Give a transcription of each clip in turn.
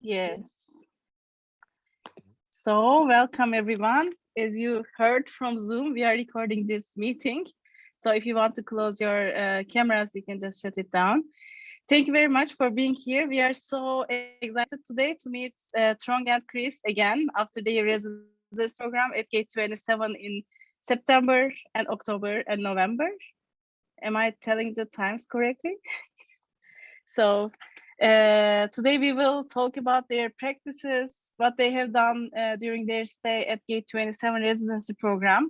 Yes. So welcome everyone. As you heard from Zoom, we are recording this meeting. So if you want to close your cameras, you can just shut it down. Thank you very much for being here. We are so excited today to meet Trong and Chris again after their residence program at Gate 27 in September and October and November. Am I telling the times correctly? So today we will talk about their practices, what they have done during their stay at Gate 27 residency program.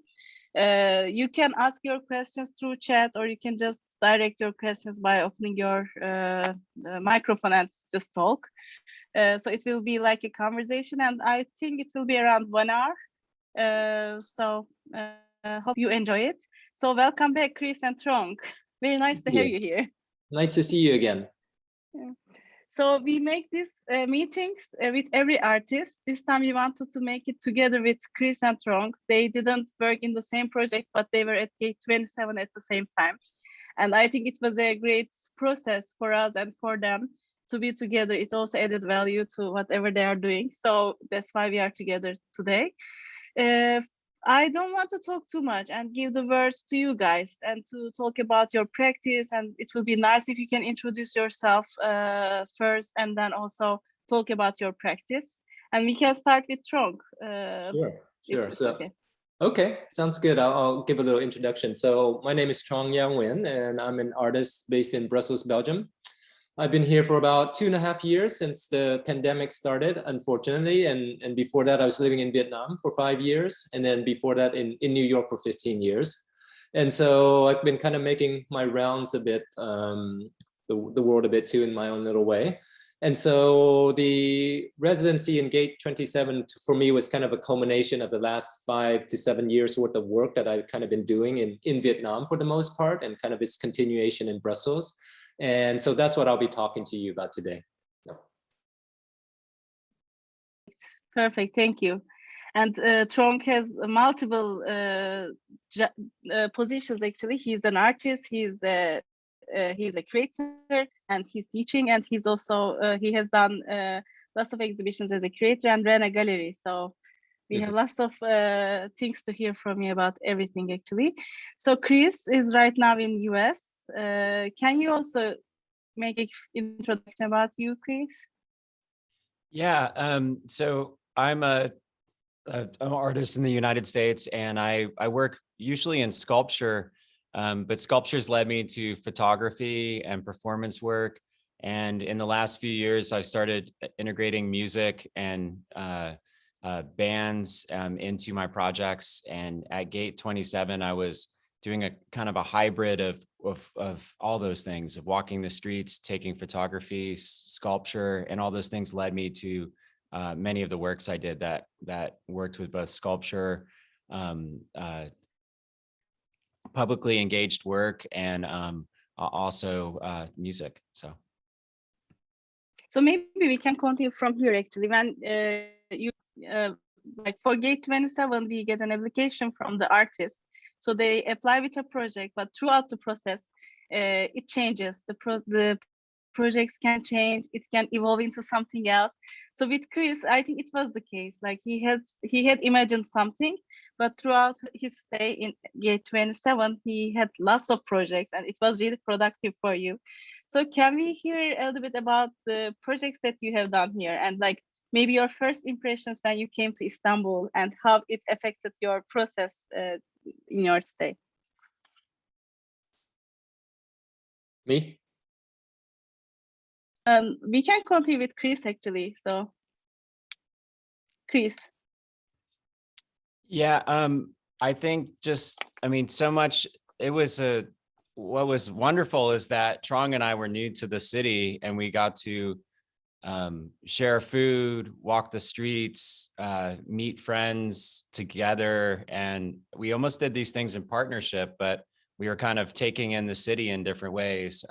You can ask your questions through chat, or you can just direct your questions by opening your microphone and just talk. So it will be like a conversation, and I think it will be around 1 hour. So hope you enjoy it. So welcome back, Chris and Trong. Very nice to have you here. Nice to see you again. Yeah. So we make these meetings with every artist. This time we wanted to make it together with Chris and Trong. They didn't work in the same project, but they were at Gate 27 at the same time. And I think it was a great process for us and for them to be together. It also added value to whatever they are doing. So that's why we are together today. I don't want to talk too much and give the words to you guys and to talk about your practice. And it will be nice if you can introduce yourself first and then also talk about your practice. And we can start with Trong. Sure. So, okay, sounds good. I'll give a little introduction. So my name is Trong Gia Nguyen, and I'm an artist based in Brussels, Belgium. I've been here for about 2.5 years since the pandemic started, unfortunately. And before that, I was living in Vietnam for 5 years. And then before that in New York for 15 years. And so I've been kind of making my rounds a bit, the world a bit too in my own little way. And so the residency in Gate 27 for me was kind of a culmination of the last 5 to 7 years worth of work that I've kind of been doing in Vietnam for the most part, and kind of its continuation in Brussels. And so that's what I'll be talking to you about today. Perfect, thank you. And Trong has multiple positions actually. He's an artist, he's a creator, and he's teaching, and he's also, he has done lots of exhibitions as a creator and ran a gallery. So we have lots of things to hear from you about everything actually. So Chris is right now in US. Can you also make an introduction about you, Chris? Yeah, so I'm an artist in the United States, and I work usually in sculpture, but sculpture's led me to photography and performance work. And in the last few years, I started integrating music and bands into my projects. And at Gate 27, I was doing a kind of a hybrid of all those things, of walking the streets, taking photography, sculpture, and all those things led me to many of the works I did that worked with both sculpture, publicly engaged work, and also music. So maybe we can continue from here actually. When you like for Gate 27, we get an application from the artist. So they apply with a project, but throughout the process, it changes. The projects can change. It can evolve into something else. So with Chris, I think it was the case. Like he had imagined something, but throughout his stay in Gate 27, he had lots of projects, and it was really productive for you. So can we hear a little bit about the projects that you have done here, and like maybe your first impressions when you came to Istanbul and how it affected your process in your stay? Me? We can continue with Chris actually. So, Chris. Yeah, I think so much. It was what was wonderful is that Trong and I were new to the city, and we got to share food, walk the streets, meet friends together. And we almost did these things in partnership, but we were kind of taking in the city in different ways.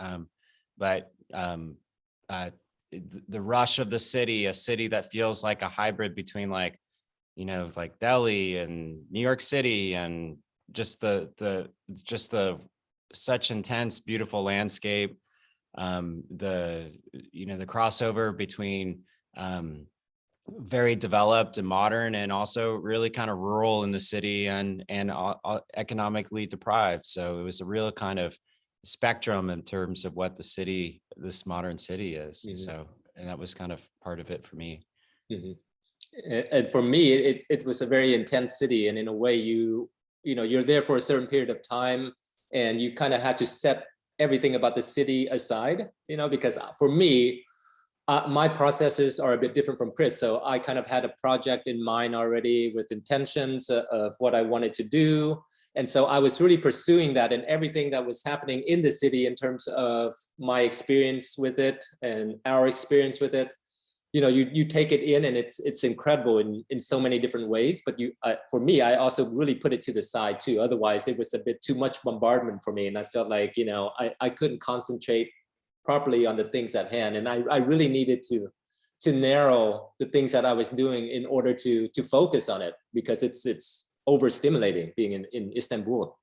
The rush of the city, a city that feels like a hybrid between like Delhi and New York City, and just the such intense, beautiful landscape. The crossover between very developed and modern, and also really kind of rural in the city and economically deprived. So it was a real kind of spectrum in terms of what the city, this modern city is. So, and that was kind of part of it for me. And for me, it was a very intense city, and in a way, you're there for a certain period of time, and you kind of had to set everything about the city aside, because for me, my processes are a bit different from Chris. So I kind of had a project in mind already with intentions of what I wanted to do. And so I was really pursuing that, and everything that was happening in the city in terms of my experience with it and our experience with it, you take it in, and it's incredible in so many different ways. But for me, I also really put it to the side too. Otherwise, it was a bit too much bombardment for me, and I felt like I couldn't concentrate properly on the things at hand, and I really needed to narrow the things that I was doing in order to focus on it, because it's overstimulating being in Istanbul.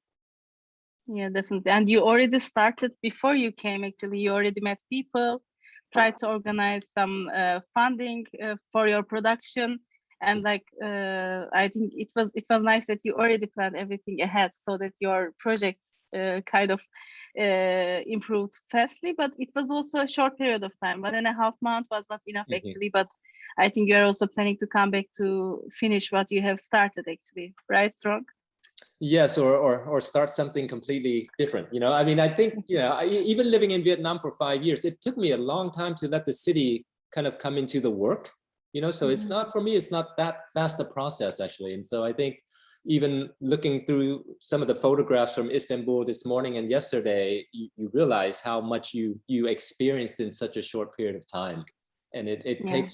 Yeah, definitely. And you already started before you came. Actually, you already met people, tried to organize some funding for your production, and I think it was nice that you already planned everything ahead, so that your project kind of improved fastly. But it was also a short period of time. 1.5 months was not enough actually. But I think you are also planning to come back to finish what you have started actually, right, Trong? Yes, or start something completely different. I mean, I think, even living in Vietnam for 5 years, it took me a long time to let the city kind of come into the work, so it's not, for me, it's not that fast a process actually. And so I think even looking through some of the photographs from Istanbul this morning and yesterday, you realize how much you experienced in such a short period of time. And it takes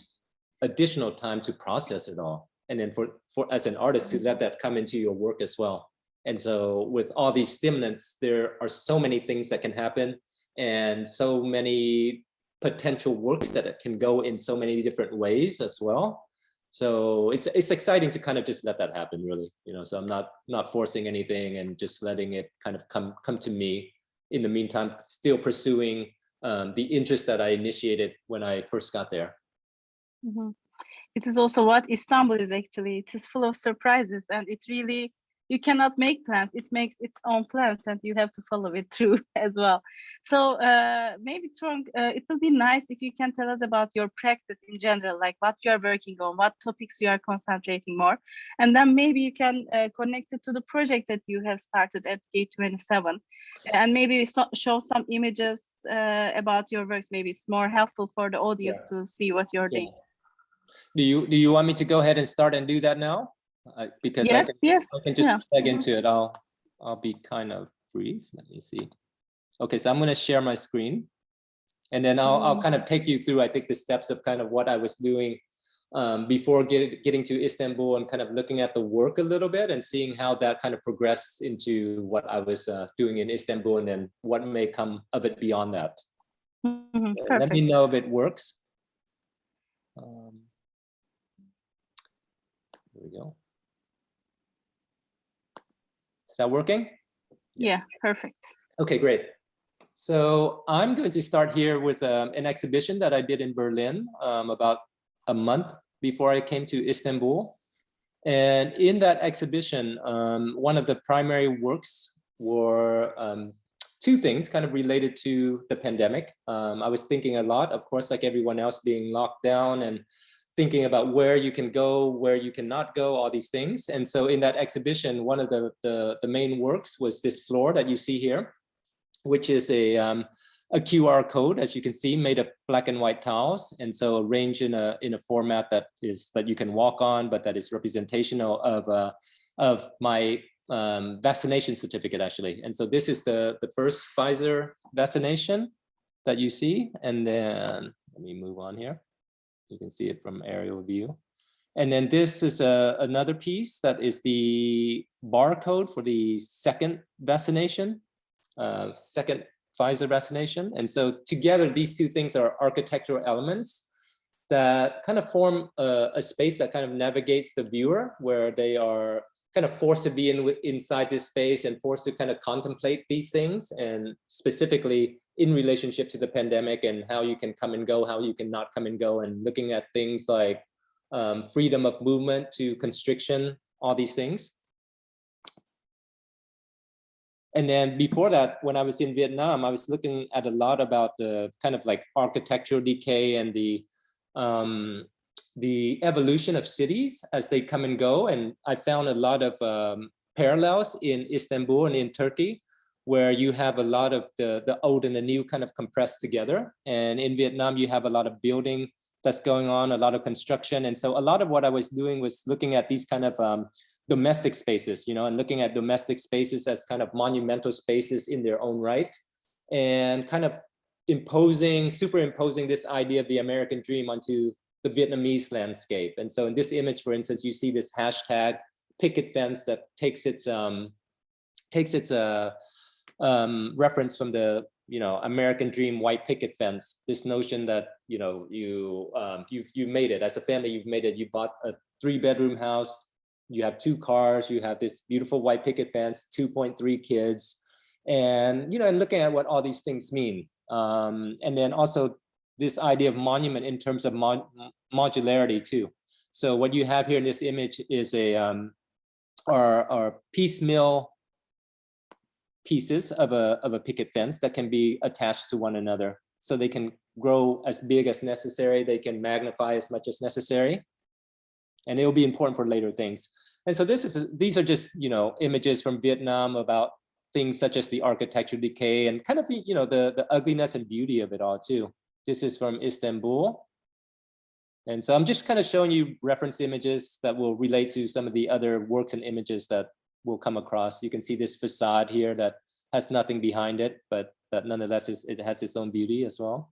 additional time to process it all. And then for as an artist to let that come into your work as well. And so with all these stimulants, there are so many things that can happen, and so many potential works that can go in so many different ways as well. So it's exciting to kind of just let that happen, really. So I'm not forcing anything, and just letting it kind of come to me. In the meantime, still pursuing the interest that I initiated when I first got there. It is also what Istanbul is actually. It is full of surprises, and it really, you cannot make plans. It makes its own plans, and you have to follow it through as well. So maybe, Trong, it will be nice if you can tell us about your practice in general, like what you are working on, what topics you are concentrating more, and then maybe you can connect it to the project that you have started at Gate 27, and maybe show some images about your works. Maybe it's more helpful for the audience to see what you're doing. Do you want me to go ahead and start and do that now? Because I can just plug into it. I'll be kind of brief. Let me see. Okay, so I'm going to share my screen, and then I'll kind of take you through, I think, the steps of kind of what I was doing before getting to Istanbul, and kind of looking at the work a little bit and seeing how that kind of progressed into what I was doing in Istanbul, and then what may come of it beyond that. Let me know if it works. There we go. Is that working? Yes. Yeah, perfect. Okay, great. So I'm going to start here with an exhibition that I did in Berlin about a month before I came to Istanbul. And in that exhibition, one of the primary works were two things kind of related to the pandemic. I was thinking a lot, of course, like everyone else, being locked down, and thinking about where you can go, where you cannot go, all these things. And so in that exhibition, one of the main works was this floor that you see here, which is a QR code, as you can see, made of black and white tiles. And so arranged in a format that you can walk on, but that is representational of my vaccination certificate, actually. And so this is the first Pfizer vaccination that you see. And then let me move on here. You can see it from aerial view. And then this is another piece that is the barcode for the second vaccination, second Pfizer vaccination. And so together, these two things are architectural elements that kind of form a space that kind of navigates the viewer, where they are kind of forced to be inside this space and forced to kind of contemplate these things, and specifically in relationship to the pandemic and how you can come and go, how you can not come and go, and looking at things like freedom of movement to constriction, all these things. And then before that, when I was in Vietnam, I was looking at a lot about the kind of like architectural decay and the evolution of cities as they come and go. And I found a lot of parallels in Istanbul and in Turkey, where you have a lot of the old and the new kind of compressed together. And in Vietnam, you have a lot of building that's going on, a lot of construction. And so a lot of what I was doing was looking at these kind of domestic spaces, you know, and looking at domestic spaces as kind of monumental spaces in their own right, and kind of superimposing this idea of the American dream onto the Vietnamese landscape. And so in this image, for instance, you see this hashtag picket fence that takes its reference from the, you know, American dream white picket fence. This notion that, you know, you've made it as a family, you've made it. You bought a 3-bedroom house, you have 2 cars, you have this beautiful white picket fence, 2.3 kids, and, you know, and looking at what all these things mean. And then also this idea of monument in terms of modularity too. So what you have here in this image is our piecemeal pieces of a picket fence that can be attached to one another. So they can grow as big as necessary, they can magnify as much as necessary, and it will be important for later things. And so these are just, you know, images from Vietnam about things such as the architectural decay and kind of, you know, the ugliness and beauty of it all too. This is from Istanbul. And so I'm just kind of showing you reference images that will relate to some of the other works and images that we'll come across. You can see this facade here that has nothing behind it, but that nonetheless it has its own beauty as well.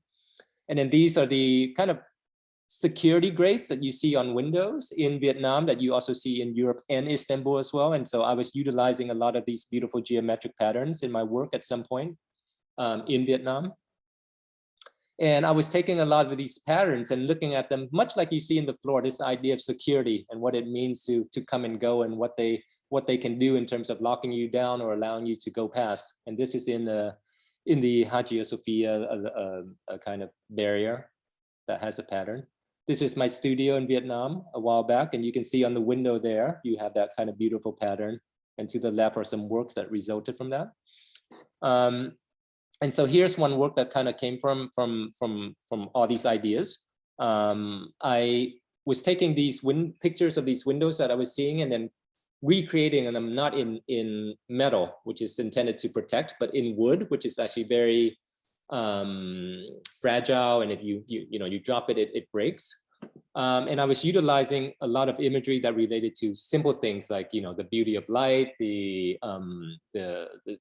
And then these are the kind of security grates that you see on windows in Vietnam that you also see in Europe and Istanbul as well. And so I was utilizing a lot of these beautiful geometric patterns in my work at some point in Vietnam. And I was taking a lot of these patterns and looking at them, much like you see in the floor, this idea of security and what it means to come and go, and what they can do in terms of locking you down or allowing you to go past. And this is in the Hagia Sophia, a kind of barrier that has a pattern. This is my studio in Vietnam a while back, and you can see on the window there, you have that kind of beautiful pattern. And to the left are some works that resulted from that. And so here's one work that kind of came from all these ideas. I was taking these pictures of these windows that I was seeing and then recreating them, not in metal, which is intended to protect, but in wood, which is actually very fragile, and if you drop it, it breaks. And I was utilizing a lot of imagery that related to simple things like, you know, the beauty of light, the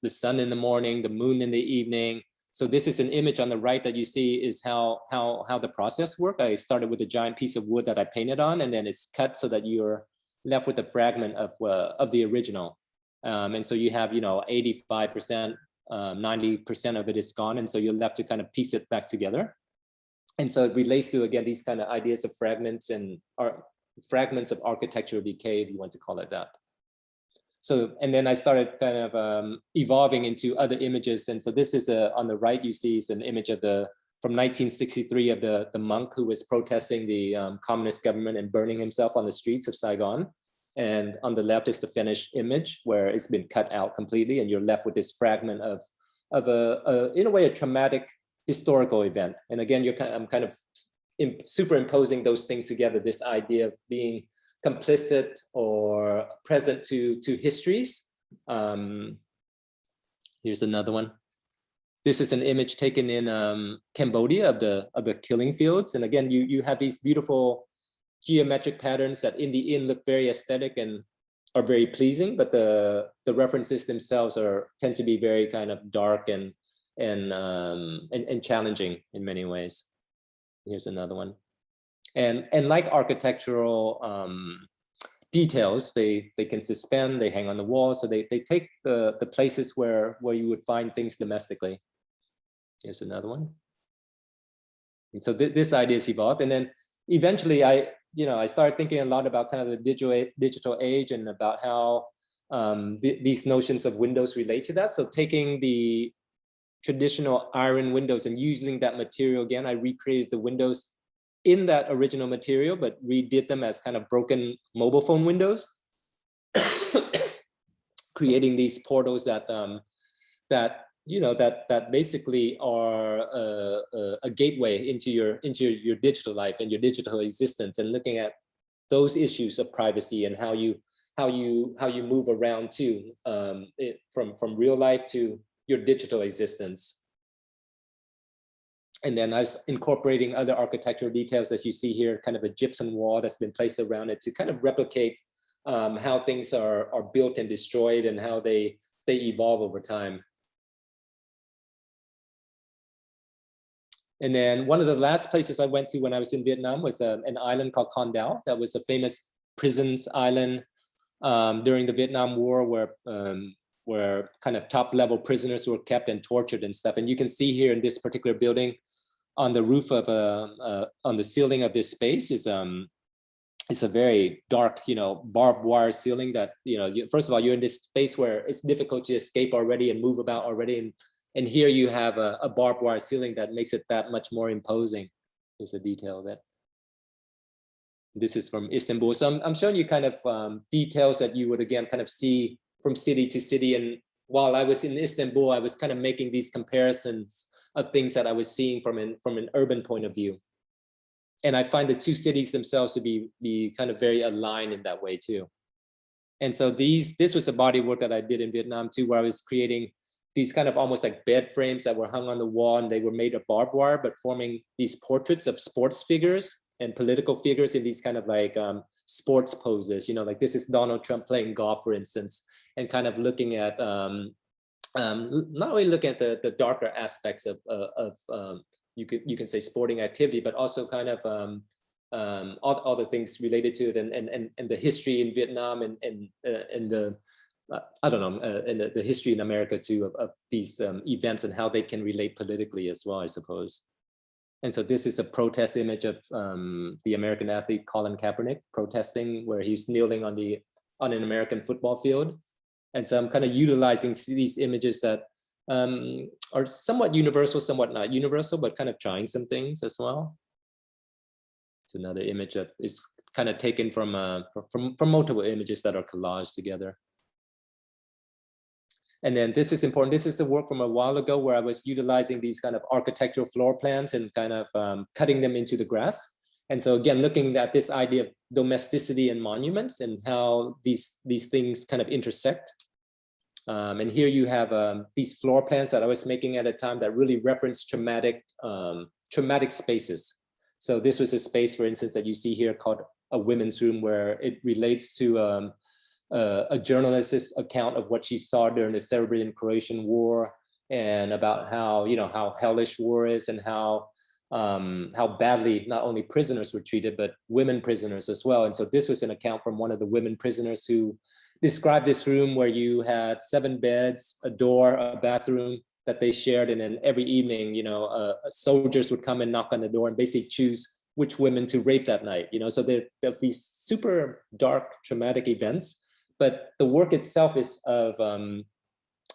sun in the morning, the moon in the evening. So this is an image on the right that you see is how the process worked. I started with a giant piece of wood that I painted on, and then it's cut so that you're left with a fragment of the original. And so you have, you know, 85%, 90% of it is gone, and so you're left to kind of piece it back together. And so it relates to, again, these kind of ideas of fragments and fragments of architectural decay, if you want to call it that. So, and then I started kind of evolving into other images. And so this is on the right, you see is an image of from 1963 of the monk who was protesting the communist government and burning himself on the streets of Saigon. And on the left is the finished image where it's been cut out completely, and you're left with this fragment of in a way, a traumatic historical event. And again, I'm kind of superimposing those things together, this idea of being complicit or present to histories. Here's another one. This is an image taken in Cambodia of the killing fields. And again, you have these beautiful geometric patterns that in the end look very aesthetic and are very pleasing, but the references themselves tend to be very kind of dark and challenging in many ways. Here's another one. And like architectural details, they can suspend, they hang on the wall, so they take the places where you would find things domestically. Here's another one. And so this idea has evolved, and then eventually I started thinking a lot about kind of the digital age and about how these notions of windows relate to that. So taking the traditional iron windows and using that material again. I recreated the windows in that original material, but redid them as kind of broken mobile phone windows, creating these portals that that basically are a gateway into your digital life and your digital existence, and looking at those issues of privacy and how you move around too, from real life to your digital existence. And then I was incorporating other architectural details, as you see here, kind of a gypsum wall that's been placed around it to kind of replicate how things are built and destroyed and how they evolve over time. And then one of the last places I went to when I was in Vietnam was an island called Con Dao. That was a famous prisons island during the Vietnam War, where kind of top level prisoners were kept and tortured and stuff. And you can see here in this particular building, on the roof of on the ceiling of this space is it's a very dark, barbed wire ceiling that, first of all, you're in this space where it's difficult to escape already and move about already. And here you have a barbed wire ceiling that makes it that much more imposing. There's a detail of it. This is from Istanbul. So I'm showing you kind of details that you would again kind of see from city to city. And while I was in Istanbul, I was kind of making these comparisons of things that I was seeing from an urban point of view. And I find the two cities themselves to be kind of very aligned in that way too. And so this was a body work that I did in Vietnam too, where I was creating these kind of almost like bed frames that were hung on the wall, and they were made of barbed wire, but forming these portraits of sports figures and political figures in these kind of like sports poses, like this is Donald Trump playing golf, for instance, and kind of looking at not only looking at the darker aspects of you can say sporting activity, but also kind of all the things related to it, and the history in Vietnam and the I don't know, and the history in America too of these events and how they can relate politically as well, I suppose. And so this is a protest image of the American athlete Colin Kaepernick protesting, where he's kneeling on an American football field. And so I'm kind of utilizing these images that are somewhat universal, somewhat not universal, but kind of trying some things as well. It's another image that is kind of taken from multiple images that are collaged together. And then this is important. This is the work from a while ago where I was utilizing these kind of architectural floor plans and kind of cutting them into the grass. And so again, looking at this idea of domesticity and monuments and how these things kind of intersect. And here you have these floor plans that I was making at a time that really reference traumatic spaces. So this was a space, for instance, that you see here called a women's room, where it relates to a journalist's account of what she saw during the Serbian-Croatian War, and about how how hellish war is, and how badly not only prisoners were treated, but women prisoners as well. And so this was an account from one of the women prisoners who described this room where you had 7 beds, a door, a bathroom that they shared, and then every evening, soldiers would come and knock on the door and basically choose which women to rape that night. So there's these super dark, traumatic events. But the work itself is of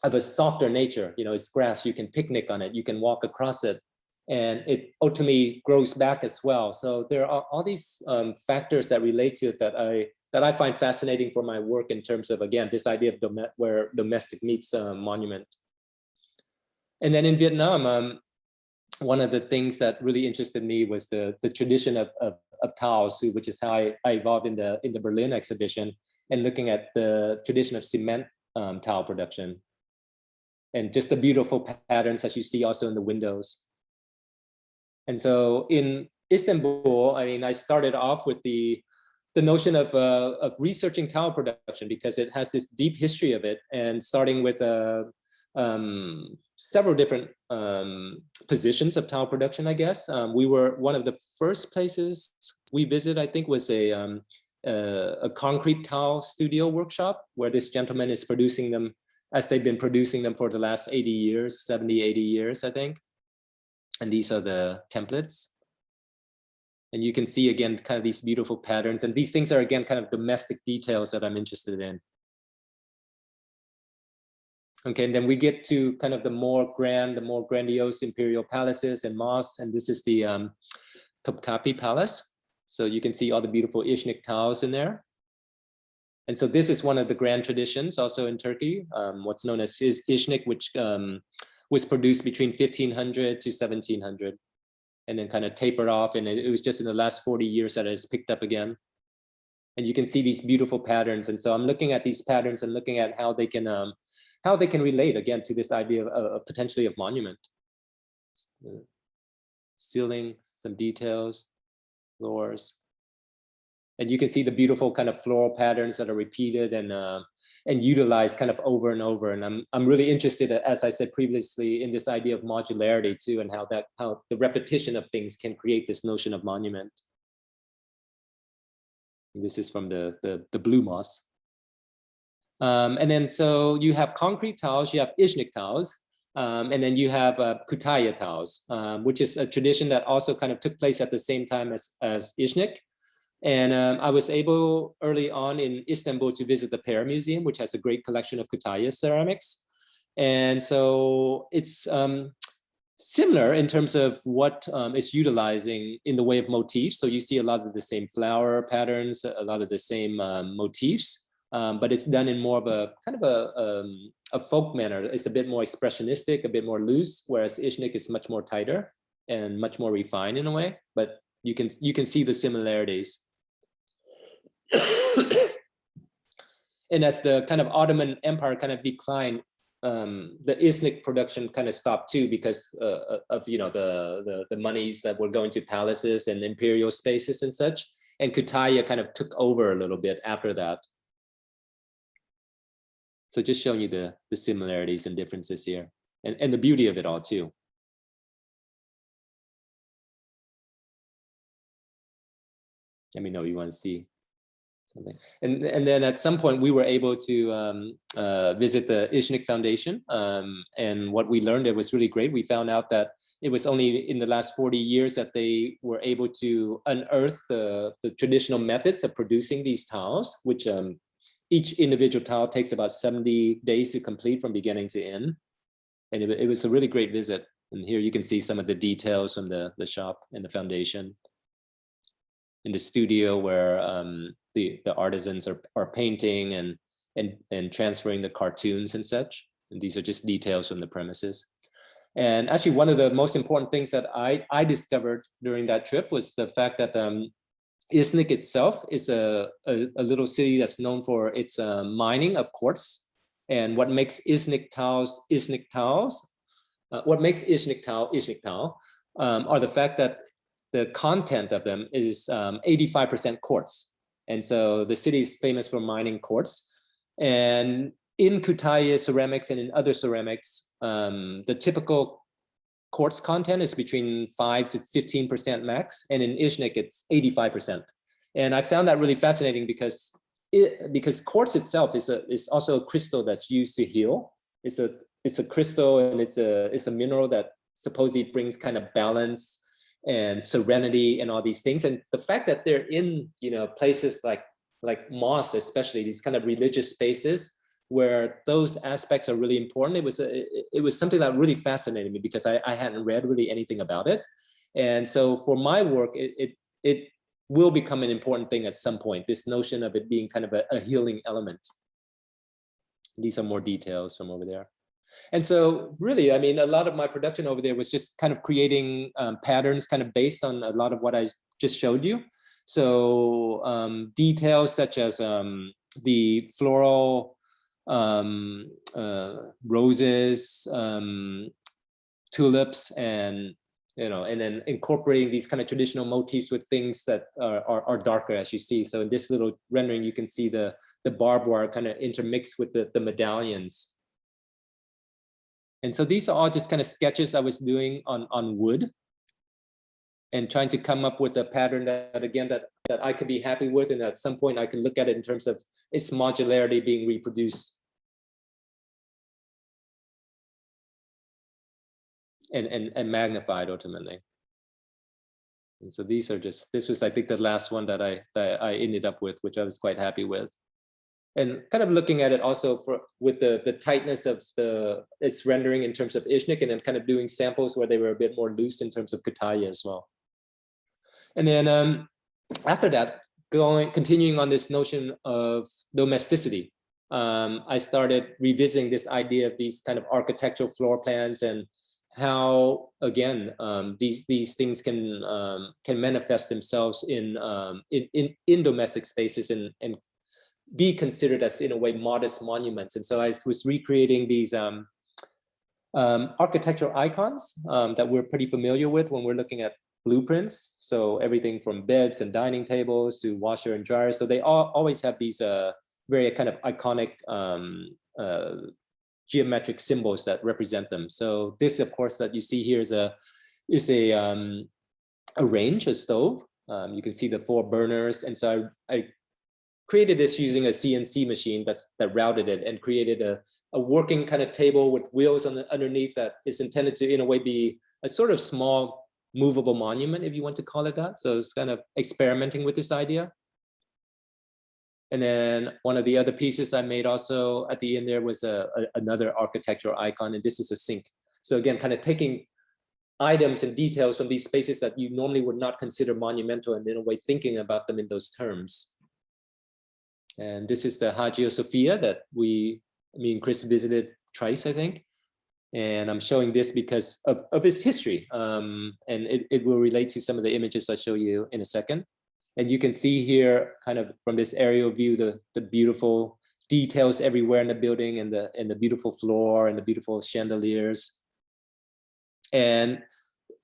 a softer nature. It's grass. You can picnic on it. You can walk across it, and it ultimately grows back as well. So there are all these factors that relate to it that I find fascinating for my work in terms of, again, this idea of where domestic meets monument. And then in Vietnam, one of the things that really interested me was the tradition of tile, which is how I evolved in the Berlin exhibition, and looking at the tradition of cement tile production, and just the beautiful patterns that you see also in the windows. And so in Istanbul, I started off with the notion of researching tile production, because it has this deep history of it, and starting with several different positions of tile production, I guess. We were one of the first places we visited, I think, was a concrete tile studio workshop, where this gentleman is producing them as they've been producing them for the last 70, 80 years, I think. And these are the templates. And you can see, again, kind of these beautiful patterns. And these things are, again, kind of domestic details that I'm interested in. Okay, and then we get to kind of the more grandiose imperial palaces and mosques, and this is the Topkapi Palace. So you can see all the beautiful Ishnik tiles in there. And so this is one of the grand traditions also in Turkey, what's known as Ishnik, which was produced between 1500 to 1700, and then kind of tapered off. And it was just in the last 40 years that it's picked up again. And you can see these beautiful patterns. And so I'm looking at these patterns and looking at how they can relate again to this idea of potentially of monument. Ceiling, some details, floors. And you can see the beautiful kind of floral patterns that are repeated and utilized kind of over and over. And I'm really interested, as I said previously, in this idea of modularity too, and how the repetition of things can create this notion of monument. This is from the Blue Moss. And then so you have concrete tiles, you have Ishnik tiles, and then you have Kutaya tiles, which is a tradition that also kind of took place at the same time as Ishnik. And I was able early on in Istanbul to visit the Pera Museum, which has a great collection of Kutaya ceramics. And so it's similar in terms of what is utilizing in the way of motifs. So you see a lot of the same flower patterns, a lot of the same motifs, but it's done in more of a kind of a folk manner. It's a bit more expressionistic, a bit more loose, whereas Ishnik is much more tighter and much more refined in a way. But you can see the similarities. And as the kind of Ottoman Empire kind of declined, the Ishnik production kind of stopped too, because of the monies that were going to palaces and imperial spaces and such. And Kutaya kind of took over a little bit after that. So just showing you the similarities and differences here, and the beauty of it all too. Let me know if you want to see something. And then at some point we were able to visit the Ishnik Foundation. And what we learned, it was really great. We found out that it was only in the last 40 years that they were able to unearth the traditional methods of producing these tiles, which each individual tile takes about 70 days to complete from beginning to end. And it was a really great visit. And here you can see some of the details from the shop and the foundation. In the studio where the artisans are painting and transferring the cartoons and such. And these are just details from the premises. And actually one of the most important things that I discovered during that trip was the fact that Ishnik itself is a little city that's known for its mining of quartz. And what makes Ishnik tiles, what makes Ishnik tile are the fact that the content of them is 85% quartz. And so the city is famous for mining quartz. And in Kutaya ceramics and in other ceramics, the typical quartz content is between 5 to 15% max. And in Ishnik, it's 85%. And I found that really fascinating because quartz itself is also a crystal that's used to heal. It's a crystal, and it's a mineral that supposedly brings kind of balance and serenity and all these things. And the fact that they're in places like mosques, especially these kind of religious spaces where those aspects are really important, it was something that really fascinated me because I hadn't read really anything about it. And so for my work, it will become an important thing at some point, this notion of it being kind of a healing element. These are more details from over there. And so really, I mean, a lot of my production over there was just kind of creating patterns kind of based on a lot of what I just showed you. So details such as the floral roses, tulips, and and then incorporating these kind of traditional motifs with things that are darker, as you see. So in this little rendering, you can see the barbed wire kind of intermixed with the medallions. And so these are all just kind of sketches I was doing on wood and trying to come up with a pattern that I could be happy with. And at some point I can look at it in terms of its modularity being reproduced. And magnified ultimately. And so these are this was, I think, the last one that I ended up with, which I was quite happy with. and kind of looking at it also with the tightness of its rendering in terms of Ishnik, and then kind of doing samples where they were a bit more loose in terms of Kütahya as well. And then after that, continuing on this notion of domesticity, I started revisiting this idea of these kind of architectural floor plans and how, again, these things can manifest themselves in domestic spaces and be considered as, in a way, modest monuments. And so I was recreating these architectural icons that we're pretty familiar with when we're looking at blueprints. So everything from beds and dining tables to washer and dryer. So they always have these very kind of iconic geometric symbols that represent them. So this, of course, that you see here is a range, a stove. You can see the 4 burners. And so I created this using a CNC machine that routed it and created a working kind of table with wheels underneath that is intended to, in a way, be a sort of small movable monument, if you want to call it that. So it's kind of experimenting with this idea. And then one of the other pieces I made also at the end there was another architectural icon, and this is a sink. So again, kind of taking items and details from these spaces that you normally would not consider monumental, and in a way thinking about them in those terms. And this is the Hagia Sophia that me and Chris visited twice, I think. And I'm showing this because of its history. And it will relate to some of the images I'll show you in a second. And you can see here, kind of from this aerial view, the beautiful details everywhere in the building, and the beautiful floor and the beautiful chandeliers. And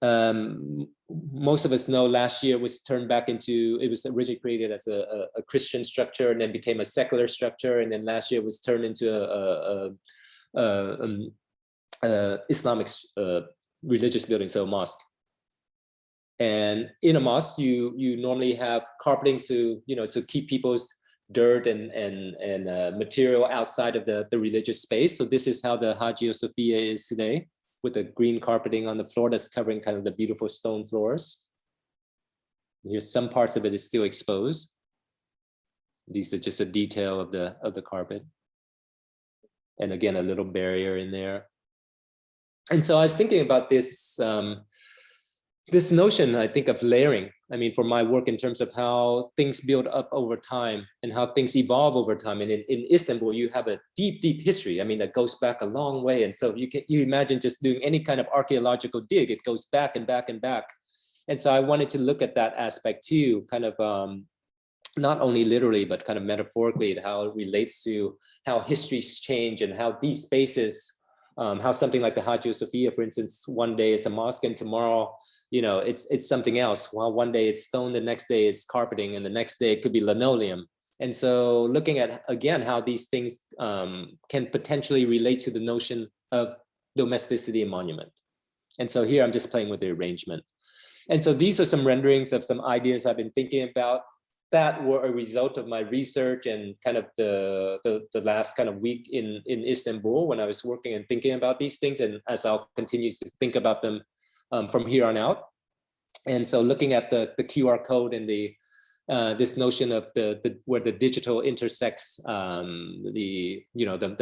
most of us know last year was turned back into, it was originally created as a Christian structure and then became a secular structure. And then last year was turned into Islamic religious building, so a mosque. And in a mosque, you normally have carpeting to keep people's dirt and material outside of the religious space. So this is how the Hagia Sophia is today, with the green carpeting on the floor that's covering kind of the beautiful stone floors. Here's some parts of it is still exposed. These are just a detail of the carpet. And again, a little barrier in there. And so I was thinking about this, this notion, I think, of layering. I mean, for my work in terms of how things build up over time and how things evolve over time. And in Istanbul, you have a deep, deep history. I mean, that goes back a long way. And so you imagine just doing any kind of archaeological dig, it goes back and back and back. And so I wanted to look at that aspect too, kind of not only literally, but kind of metaphorically, how it relates to how histories change and how these spaces, how something like the Hagia Sophia, for instance, one day is a mosque and tomorrow, it's something else. Well, one day it's stone, the next day it's carpeting, and the next day it could be linoleum. And so looking at, again, how these things can potentially relate to the notion of domesticity and monument. And so here I'm just playing with the arrangement. And so these are some renderings of some ideas I've been thinking about that were a result of my research and kind of the last kind of week in Istanbul when I was working and thinking about these things, and as I'll continue to think about them from here on out. And so looking at the QR code and this notion of where the digital intersects the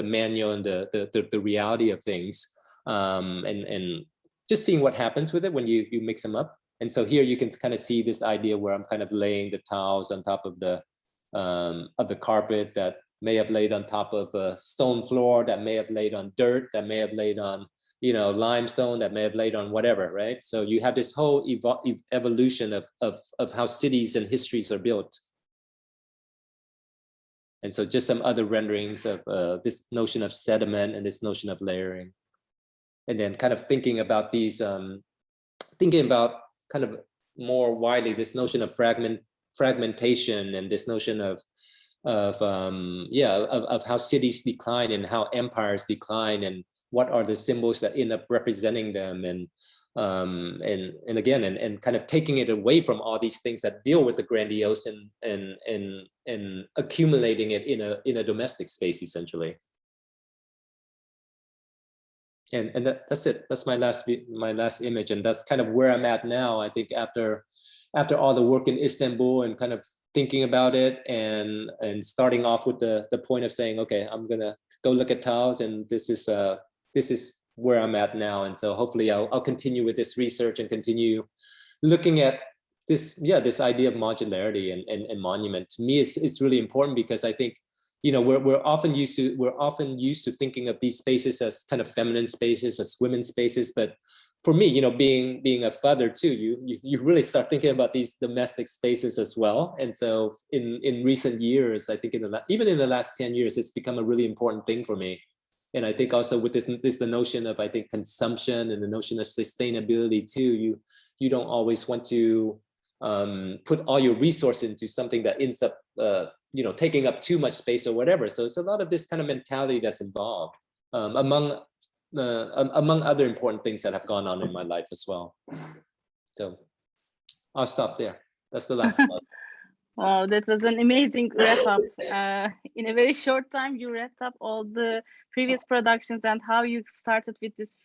manual and the reality of things, and just seeing what happens with it when you mix them up. And so here you can kind of see this idea where I'm kind of laying the tiles on top of the carpet that may have laid on top of a stone floor, that may have laid on dirt, that may have laid on limestone, that may have laid on whatever, right? So you have this whole evolution of how cities and histories are built. And so just some other renderings of this notion of sediment and this notion of layering. And then kind of thinking about these, thinking about kind of more widely this notion of fragmentation and this notion of how cities decline and how empires decline and what are the symbols that end up representing them, and kind of taking it away from all these things that deal with the grandiose and accumulating it in a domestic space essentially. And that's it. That's my last image, and that's kind of where I'm at now. I think after all the work in Istanbul and kind of thinking about it and starting off with the point of saying, okay, I'm gonna go look at tiles, and this is where I'm at now. And so hopefully I'll continue with this research and continue looking at this idea of modularity and monument. To me, it's really important, because I think, you know, we're often used to thinking of these spaces as kind of feminine spaces, as women's spaces. But for me, you know, being a father too, you really start thinking about these domestic spaces as well. And so in recent years, I think even in the last 10 years, it's become a really important thing for me. And I think also with this the notion of, I think, consumption and the notion of sustainability too. You don't always want to put all your resource into something that ends up you know, taking up too much space or whatever. So it's a lot of this kind of mentality that's involved, among other important things that have gone on in my life as well. So I'll stop there. That's the last slide. Wow, that was an amazing wrap up. In a very short time, you wrapped up all the previous productions and how you started with this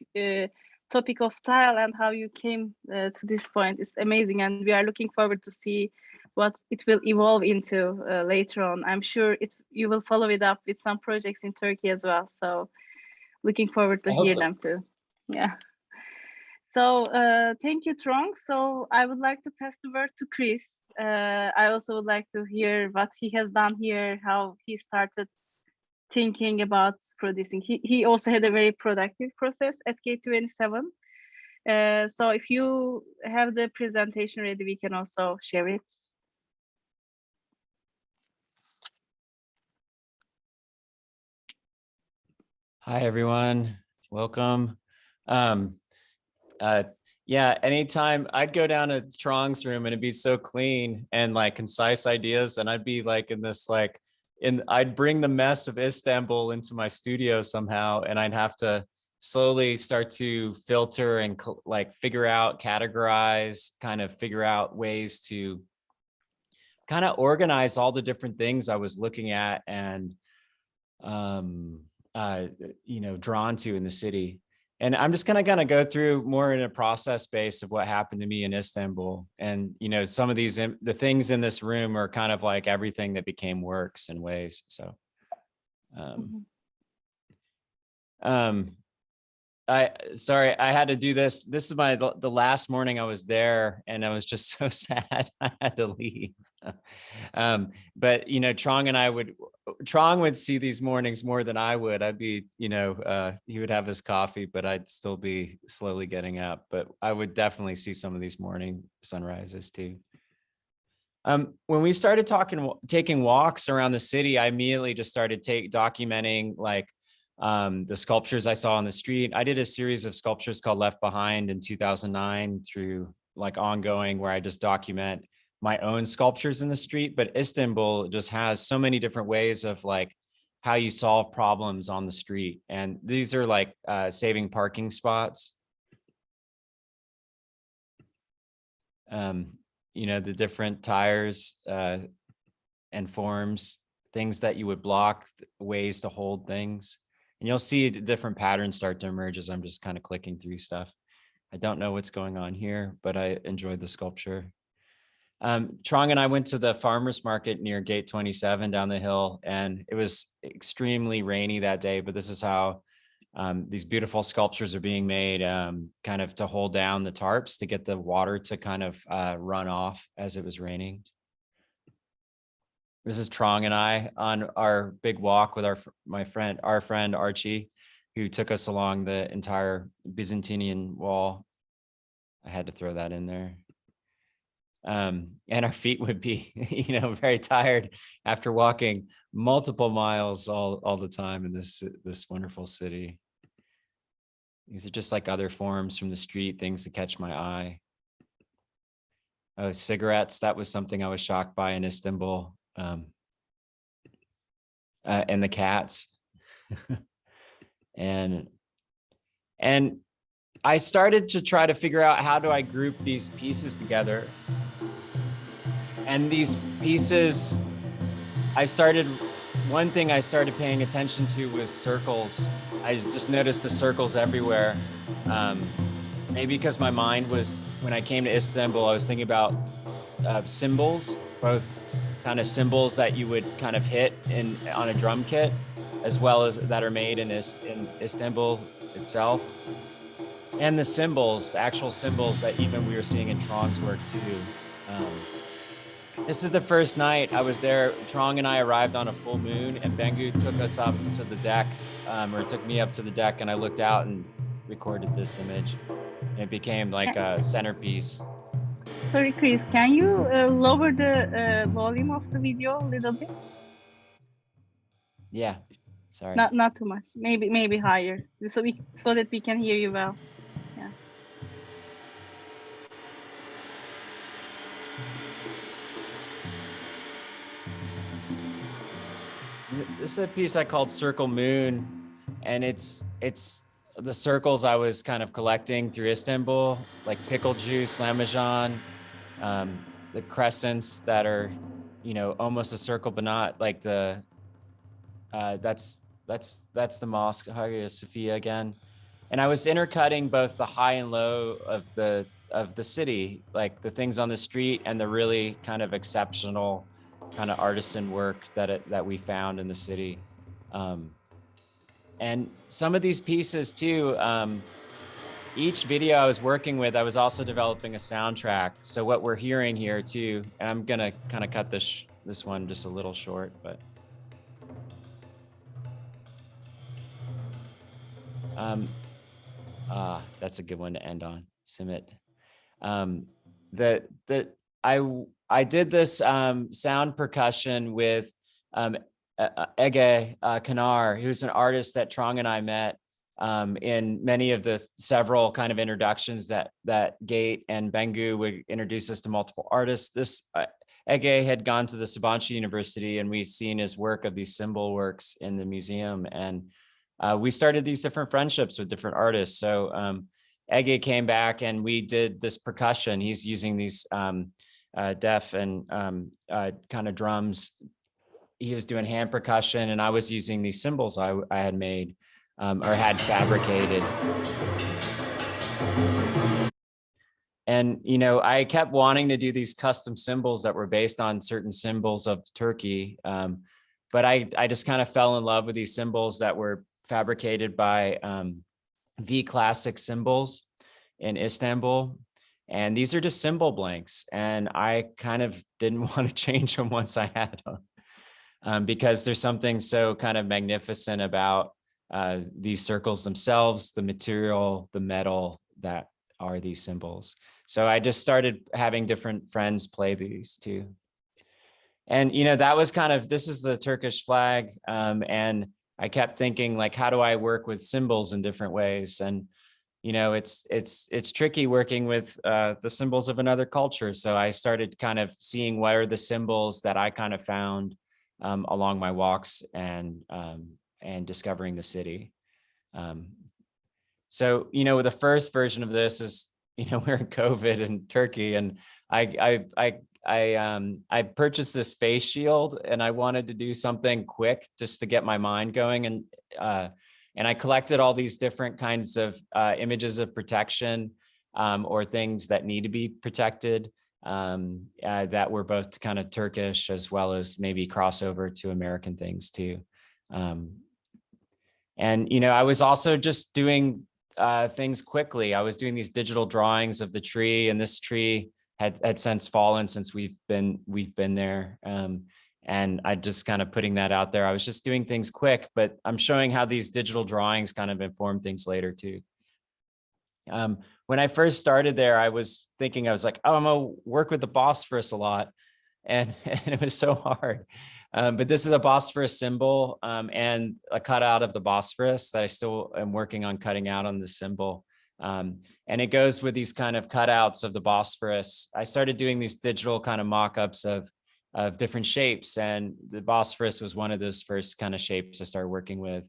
topic of tile and how you came to this point. It's amazing, and we are looking forward to see what it will evolve into later on. I'm sure you will follow it up with some projects in Turkey as well. So looking forward to hear them too. Yeah. So thank you, Trong. So I would like to pass the word to Chris. I also would like to hear what he has done here, how he started thinking about producing. He also had a very productive process at K27. So if you have the presentation ready, we can also share it. Hi, everyone. Welcome. Yeah, anytime I'd go down to Trong's room and it'd be so clean and like concise ideas, and I'd be like in this like, I'd bring the mess of Istanbul into my studio somehow, and I'd have to slowly start to filter and like figure out, categorize, kind of figure out ways to kind of organize all the different things I was looking at and you know, drawn to in the city. And I'm just kind of going to go through more in a process base of what happened to me in Istanbul. And, you know, some of these, the things in this room are kind of like everything that became works in ways. So, sorry, I had to do this. This is the last morning I was there, and I was just so sad I had to leave. But, you know, Trong would see these mornings more than I would. I'd be, you know, he would have his coffee, but I'd still be slowly getting up. But I would definitely see some of these morning sunrises too. When we started taking walks around the city, I immediately just started documenting like the sculptures I saw on the street. I did a series of sculptures called Left Behind in 2009 through like ongoing, where I just document my own sculptures in the street. But Istanbul just has so many different ways of like how you solve problems on the street. And these are like saving parking spots. You know, the different tires and forms, things that you would block, ways to hold things. And you'll see different patterns start to emerge as I'm just kind of clicking through stuff. I don't know what's going on here, but I enjoyed the sculpture. Trong and I went to the farmer's market near gate 27 down the hill, and it was extremely rainy that day, but this is how these beautiful sculptures are being made, kind of to hold down the tarps to get the water to kind of run off as it was raining. This is Trong and I on our big walk with our friend Archie, who took us along the entire Byzantine wall. I had to throw that in there. And our feet would be, you know, very tired after walking multiple miles all the time in this wonderful city. These are just like other forms from the street, things that catch my eye. Oh, cigarettes. That was something I was shocked by in Istanbul. And the cats. and I started to try to figure out, how do I group these pieces together? And these pieces, one thing I started paying attention to was circles. I just noticed the circles everywhere. Maybe because my mind was, when I came to Istanbul, I was thinking about symbols, both kind of cymbals that you would kind of hit on a drum kit, as well as that are made in Istanbul itself. And the cymbals, actual cymbals that even we were seeing in Trong's work too. This is the first night I was there. Trong and I arrived on a full moon, and Bengü took us up to the deck, or took me up to the deck, and I looked out and recorded this image. And it became like a centerpiece. Sorry, Chris, can you lower the volume of the video a little bit? Yeah, sorry. Not too much. Maybe higher, so that we can hear you well. Yeah. This is a piece I called Circle Moon, and it's the circles I was kind of collecting through Istanbul, like pickle juice, Lambajan, the crescents that are, you know, almost a circle, but not like the, that's the mosque, Hagia Sophia again. And I was intercutting both the high and low of the city, like the things on the street and the really kind of exceptional kind of artisan work that we found in the city. And some of these pieces too, each video I was working with, I was also developing a soundtrack. So what we're hearing here too, and I'm gonna kind of cut this one just a little short, but that's a good one to end on, Simit. I did this sound percussion with Ege Kanar, who's an artist that Trong and I met in many of the several kind of introductions that Gate and Bengü would introduce us to multiple artists. This Ege had gone to the Sabancı University, and we'd seen his work of these symbol works in the museum, and we started these different friendships with different artists. So Ege came back and we did this percussion. He's using these deaf and kind of drums. He was doing hand percussion, and I was using these cymbals I had made or had fabricated. And, you know, I kept wanting to do these custom cymbals that were based on certain symbols of Turkey. But I just kind of fell in love with these cymbals that were fabricated by V Classic Cymbals in Istanbul. And these are just cymbal blanks. And I kind of didn't want to change them once I had them, because there's something so kind of magnificent about these circles themselves, the material, the metal that are these symbols. So I just started having different friends play these too. And, you know, that was kind of, this is the Turkish flag. And I kept thinking, like, how do I work with symbols in different ways? And, you know, it's tricky working with the symbols of another culture. So I started kind of seeing what are the symbols that I kind of found along my walks and discovering the city. So, you know, the first version of this is, you know, we're in COVID in Turkey, and I purchased this face shield, and I wanted to do something quick just to get my mind going. And I collected all these different kinds of images of protection or things that need to be protected that were both kind of Turkish as well as maybe crossover to American things too. And, you know, I was also just doing things quickly. I was doing these digital drawings of the tree, and this tree had since fallen since we've been there. And I just kind of putting that out there. I was just doing things quick, but I'm showing how these digital drawings kind of inform things later too. When I first started there, I was thinking, I was like, oh, I'm gonna work with the Bosphorus a lot. And it was so hard. But this is a Bosphorus symbol and a cutout of the Bosphorus that I still am working on cutting out on this symbol. And it goes with these kind of cutouts of the Bosphorus. I started doing these digital kind of mock-ups of different shapes, and the Bosphorus was one of those first kind of shapes I started working with.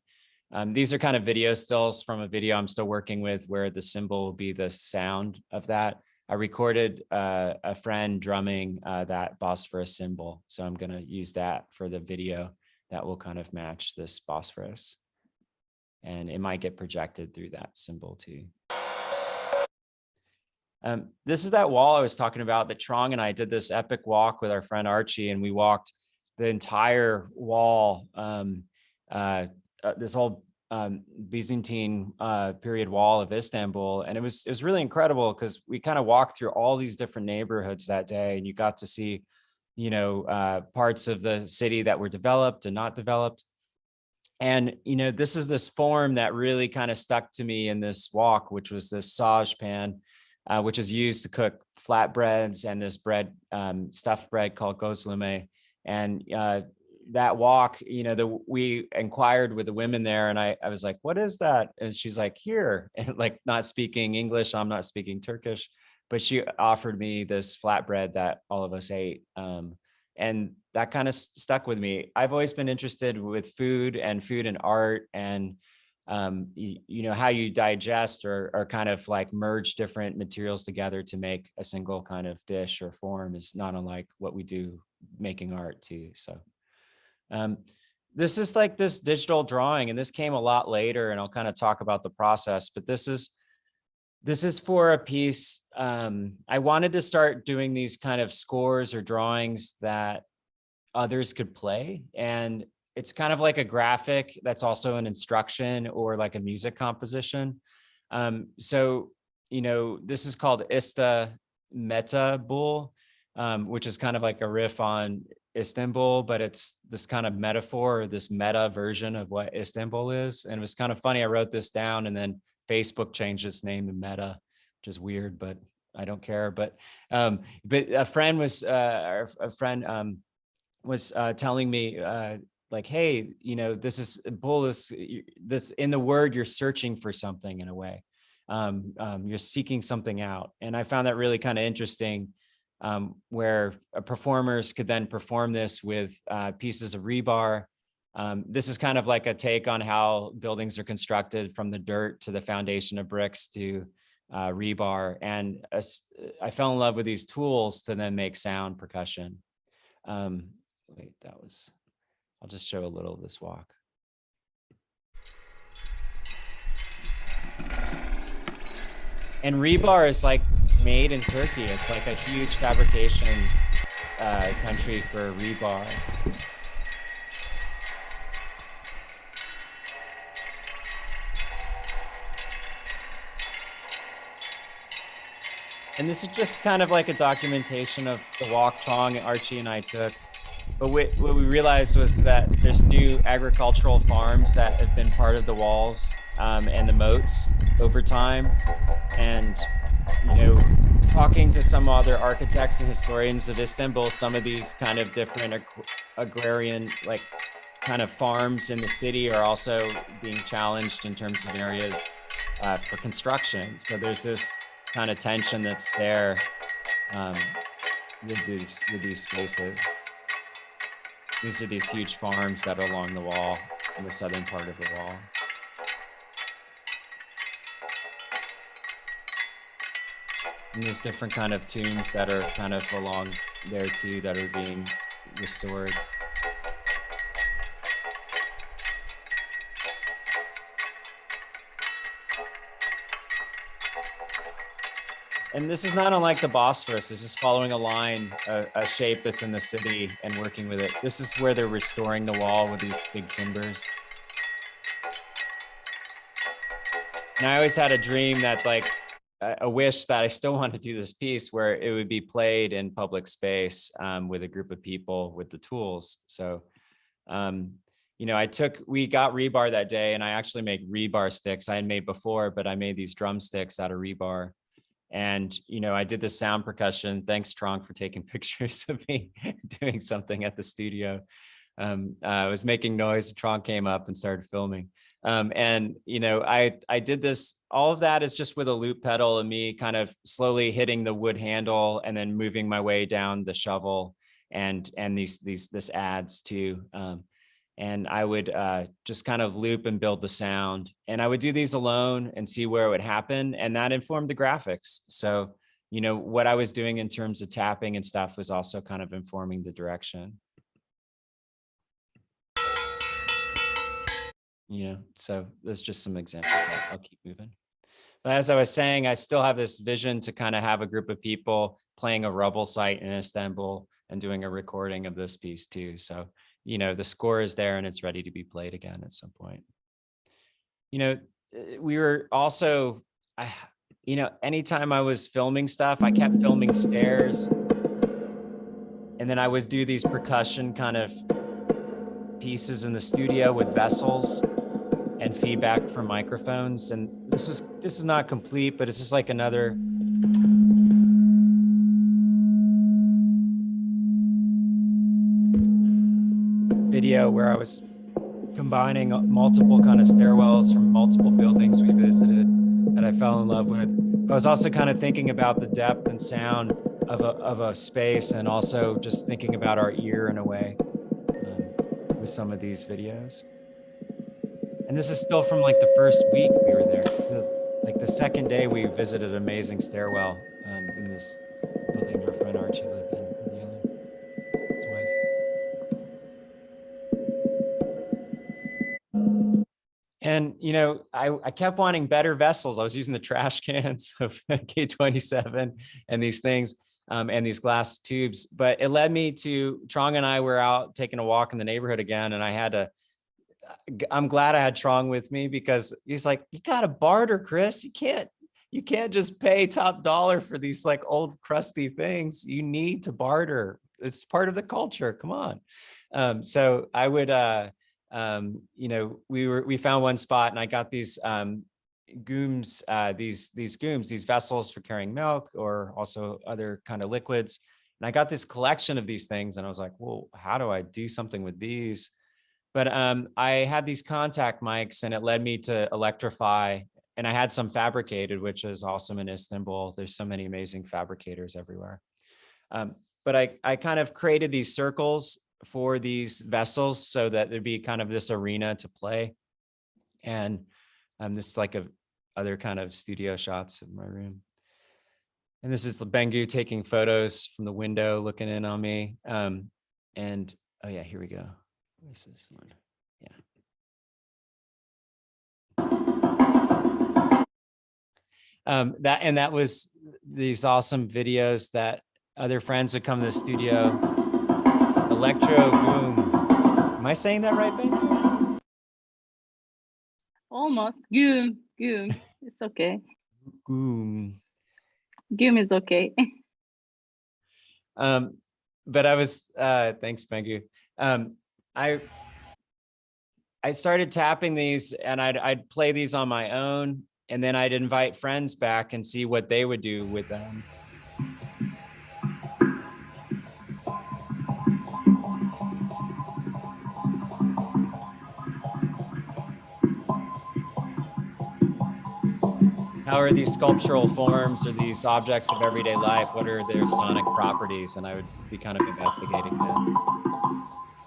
These are kind of video stills from a video I'm still working with where the symbol will be the sound of that. I recorded a friend drumming that Bosphorus symbol. So I'm going to use that for the video that will kind of match this Bosphorus. And it might get projected through that symbol too. This is that wall I was talking about that Trong and I did this epic walk with our friend Archie, and we walked the entire wall, this whole Byzantine period wall of Istanbul. And it was really incredible because we kind of walked through all these different neighborhoods that day, and you got to see, you know, parts of the city that were developed and not developed. And, you know, this is this form that really kind of stuck to me in this walk, which was this saj pan, which is used to cook flatbreads and this bread, stuffed bread called gözleme. And that walk, you know, we inquired with the women there, and I was like, what is that? And she's like, here, and like not speaking English, I'm not speaking Turkish, but she offered me this flatbread that all of us ate. And that kind of stuck with me. I've always been interested with food and art, and you know, how you digest or kind of like merge different materials together to make a single kind of dish or form is not unlike what we do making art too. So this is like this digital drawing, and this came a lot later, and I'll kind of talk about the process, but this is for a piece. I wanted to start doing these kind of scores or drawings that others could play. And it's kind of like a graphic that's also an instruction or like a music composition. So, you know, this is called Ista Meta Bull, which is kind of like a riff on Istanbul, but it's this kind of metaphor, or this meta version of what Istanbul is. And it was kind of funny. I wrote this down, and then Facebook changed its name to Meta, which is weird, but I don't care. But a friend was telling me like, hey, you know, this is bull is this in the word, you're searching for something in a way. You're seeking something out. And I found that really kind of interesting, where performers could then perform this with pieces of rebar. This is kind of like a take on how buildings are constructed, from the dirt to the foundation of bricks to rebar. And I fell in love with these tools to then make sound percussion. Wait, I'll just show a little of this walk. And rebar is like made in Turkey. It's like a huge fabrication country for rebar. And this is just kind of like a documentation of the walk Trong, Archie, and I took. But what we realized was that there's new agricultural farms that have been part of the walls and the moats over time. And, you know, talking to some other architects and historians of Istanbul, some of these kind of different agrarian, like kind of farms in the city are also being challenged in terms of areas for construction. So there's this kind of tension that's there with these spaces. These are these huge farms that are along the wall, in the southern part of the wall. And there's different kind of tombs that are kind of along there too, that are being restored. And this is not unlike the Bosphorus. It's just following a line, a shape that's in the city and working with it. This is where they're restoring the wall with these big timbers. And I always had a dream that, like, a wish that I still want to do this piece where it would be played in public space with a group of people with the tools. So, you know, we got rebar that day, and I actually make rebar sticks I had made before, but I made these drumsticks out of rebar. And, you know, I did the sound percussion. Thanks, Trong, for taking pictures of me doing something at the studio. I was making noise. Trong came up and started filming. And, you know, I did this. All of that is just with a loop pedal and me kind of slowly hitting the wood handle and then moving my way down the shovel and this adds too. And I would just kind of loop and build the sound. And I would do these alone and see where it would happen. And that informed the graphics. So, you know, what I was doing in terms of tapping and stuff was also kind of informing the direction. You know, so there's just some examples. I'll keep moving. as I was saying, I still have this vision to kind of have a group of people playing a rubble site in Istanbul and doing a recording of this piece too. So, you know, the score is there and it's ready to be played again at some point. You know, we were also, you know, anytime I was filming stuff, I kept filming stairs. And then I would do these percussion kind of pieces in the studio with vessels and feedback from microphones. And this is not complete, but it's just like another video where I was combining multiple kind of stairwells from multiple buildings we visited that I fell in love with. I was also kind of thinking about the depth and sound of a space, and also just thinking about our ear in a way with some of these videos. And this is still from like the first week we were there. Like the second day we visited an amazing stairwell in this building our friend Archie lived in Eylül, his wife. And, you know, I kept wanting better vessels. I was using the trash cans of K27 and these things and these glass tubes, but it led me to, Trong and I were out taking a walk in the neighborhood again, and I'm glad I had Trong with me, because he's like, you got to barter, Chris. You can't just pay top dollar for these like old crusty things. You need to barter. It's part of the culture. Come on. So I would, you know, we found one spot, and I got these gooms, these vessels for carrying milk or also other kind of liquids. And I got this collection of these things, and I was like, well, how do I do something with these? But I had these contact mics, and it led me to electrify, and I had some fabricated, which is awesome in Istanbul. There's so many amazing fabricators everywhere. But I kind of created these circles for these vessels so that there'd be kind of this arena to play. And this is like other kind of studio shots of my room. And this is the Bengü taking photos from the window, looking in on me. And oh yeah, here we go. Where's this one? Yeah. That was these awesome videos that other friends would come to the studio. Electro Boom. Am I saying that right, Ben? Almost. Gün. It's okay. Boom. Gün is okay. But I was thanks, Bengü. I started tapping these, and I'd play these on my own, and then I'd invite friends back and see what they would do with them. How are these sculptural forms or these objects of everyday life? What are their sonic properties? And I would be kind of investigating them.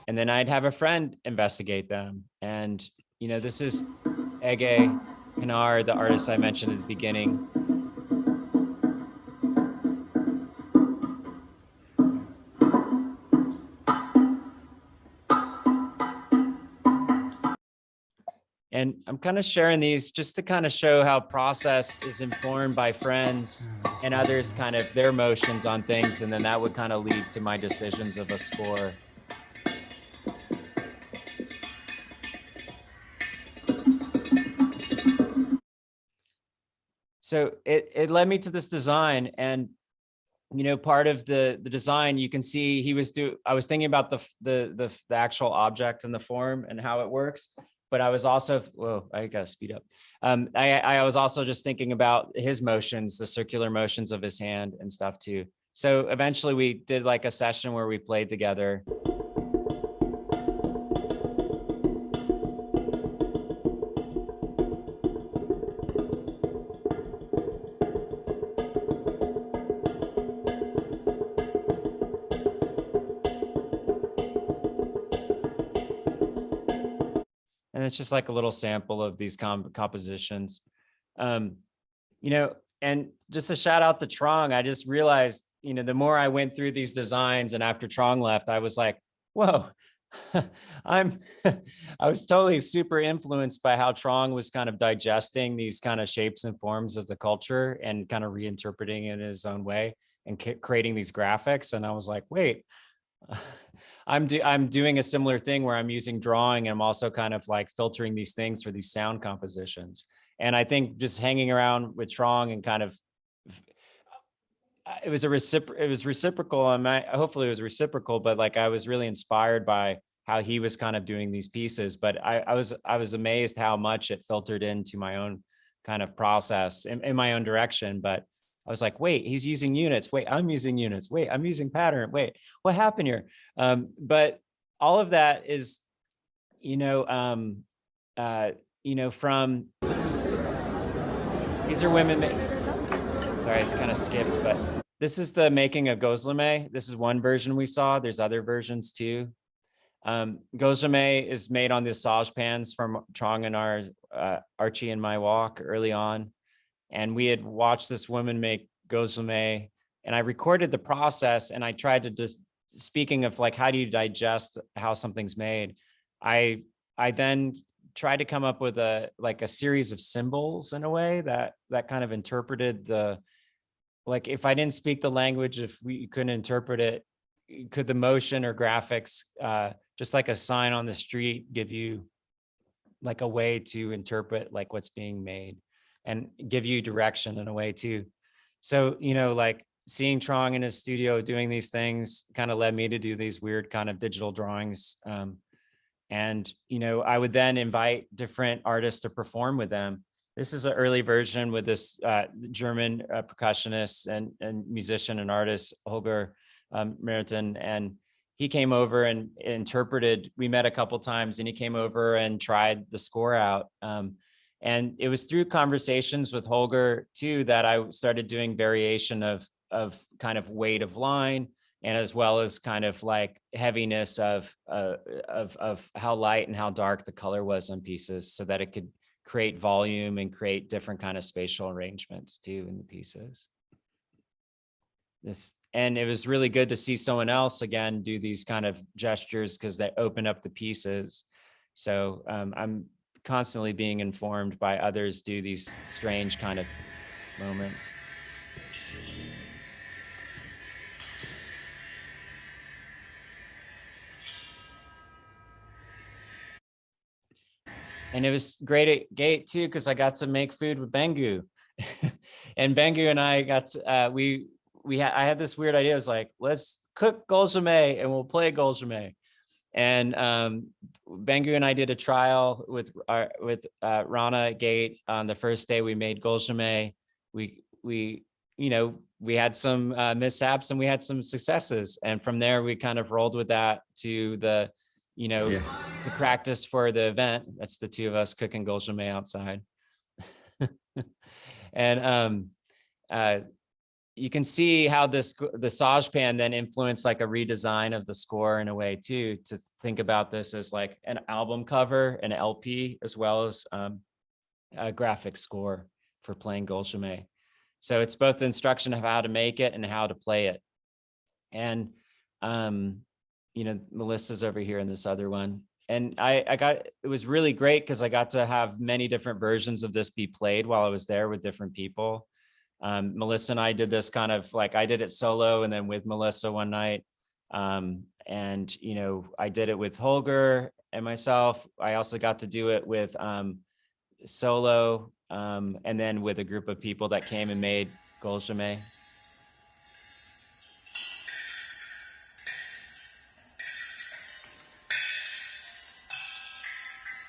And then I'd have a friend investigate them. And, you know, this is Ege Kanar, the artist I mentioned at the beginning. And I'm kind of sharing these just to kind of show how process is informed by friends and others, kind of their emotions on things. And then that would kind of lead to my decisions of a score. So it led me to this design. And, you know, part of the design, you can see I was thinking about the actual object and the form and how it works. But I was also, whoa, I gotta speed up. I was also just thinking about his motions, the circular motions of his hand and stuff too. So eventually we did like a session where we played together. And it's just like a little sample of these compositions, you know, and just a shout out to Trong. I just realized, you know, the more I went through these designs, and after Trong left, I was like, whoa, I was totally super influenced by how Trong was kind of digesting these kind of shapes and forms of the culture and kind of reinterpreting it in his own way and creating these graphics. And I was like, wait, I'm doing a similar thing where I'm using drawing and I'm also kind of like filtering these things for these sound compositions. And I think just hanging around with Trong and kind of, it was reciprocal, and hopefully it was reciprocal, but like I was really inspired by how he was kind of doing these pieces. But I was amazed how much it filtered into my own kind of process in my own direction. But I was like, wait, he's using units. Wait, I'm using units. Wait, I'm using pattern. Wait, what happened here? But all of that is, from these are women. Sorry, I just kind of skipped, but this is the making of gozleme. This is one version we saw. There's other versions too. Gozleme is made on the sage pans from Trong and our Archie and my walk early on. And we had watched this woman make gozleme, and I recorded the process, and I tried to just, speaking of like, how do you digest how something's made? I then tried to come up with a series of symbols in a way that kind of interpreted like if I didn't speak the language, if we couldn't interpret it, could the motion or graphics, just like a sign on the street, give you like a way to interpret like what's being made and give you direction in a way too. So, like seeing Trong in his studio doing these things kind of led me to do these weird kind of digital drawings. And, I would then invite different artists to perform with them. This is an early version with this German percussionist and musician and artist, Holger Merton. And he came over and interpreted, we met a couple times, and he came over and tried the score out. And it was through conversations with Holger too, that I started doing variation of kind of weight of line, and as well as kind of like heaviness of how light and how dark the color was on pieces, so that it could create volume and create different kind of spatial arrangements too in the pieces. And it was really good to see someone else again do these kind of gestures, because they open up the pieces. So I'm constantly being informed by others do these strange kind of moments. And it was great at Gate too, because I got to make food with Bengü. And Bengü and I got to, I had this weird idea. I was like, let's cook gulzhame and we'll play gulzhame. And Bengü and I did a trial with Rana at Gate. On the first day we made gulzhame. We had some mishaps and we had some successes. And from there we kind of rolled with that to the, to practice for the event. That's the two of us cooking gulzhame outside. And you can see how the sage pan then influenced like a redesign of the score in a way too, to think about this as like an album cover, an LP, as well as a graphic score for playing gulzhame. So it's both the instruction of how to make it and how to play it. And Melissa's over here in this other one. And it was really great because I got to have many different versions of this be played while I was there with different people. Melissa and I did this kind of like, I did it solo and then with Melissa one night. And, I did it with Holger and myself. I also got to do it with solo and then with a group of people that came and made gulzhame.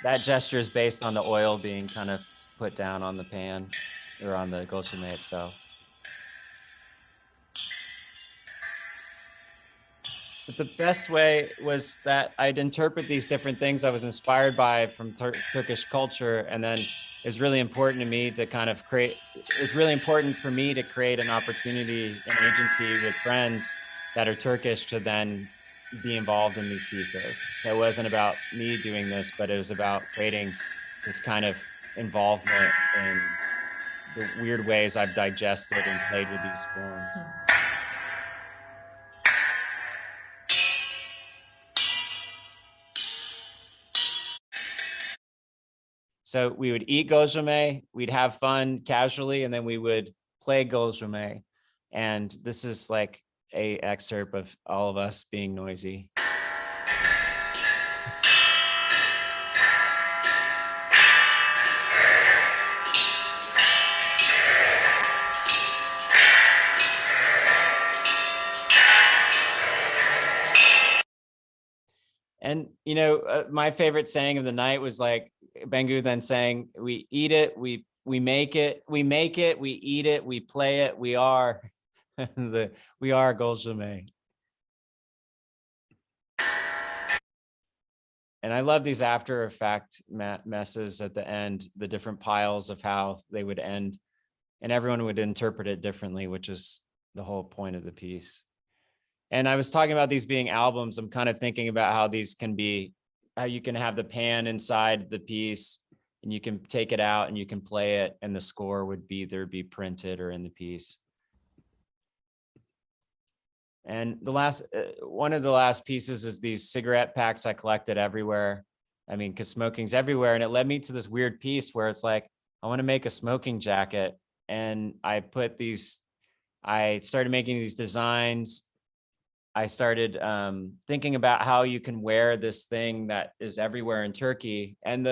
That gesture is based on the oil being kind of put down on the pan or on the gulzhame itself. But the best way was that I'd interpret these different things I was inspired by from Turkish culture. And then it's really important to me to kind of it's really important for me to create an opportunity, an agency with friends that are Turkish to then be involved in these pieces. So it wasn't about me doing this, but it was about creating this kind of involvement in the weird ways I've digested and played with these forms. So we would eat gojame, we'd have fun casually, and then we would play gojame. And this is like a excerpt of all of us being noisy. And, you know, my favorite saying of the night was like Bengü then saying, we eat it, we make it, we eat it, we play it, we are we are gojame. And I love these after effect messes at the end, the different piles of how they would end, and everyone would interpret it differently, which is the whole point of the piece. And I was talking about these being albums. I'm kind of thinking about how these can be, how you can have the pan inside the piece and you can take it out and you can play it, and the score would be either be printed or in the piece. And the last, one of the last pieces is these cigarette packs I collected everywhere. I mean, because smoking's everywhere. And it led me to this weird piece where it's like, I want to make a smoking jacket. And I started making these designs. I started thinking about how you can wear this thing that is everywhere in Turkey. And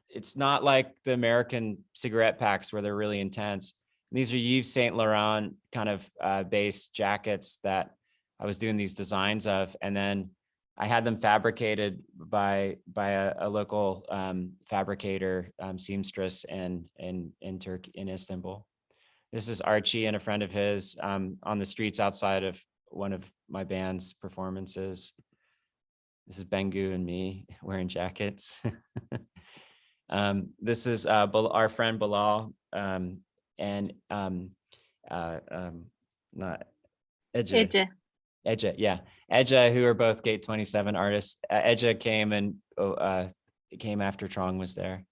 it's not like the American cigarette packs where they're really intense. And these are Yves Saint Laurent kind of based jackets that I was doing these designs of. And then I had them fabricated by a local fabricator, seamstress in Turkey, in Istanbul. This is Archie and a friend of his on the streets outside of one of my band's performances. This is Bengü and me wearing jackets. This is our friend Bilal and not Ece. Ece, yeah. Ece, who are both Gate 27 artists. Ece came and came after Trong was there.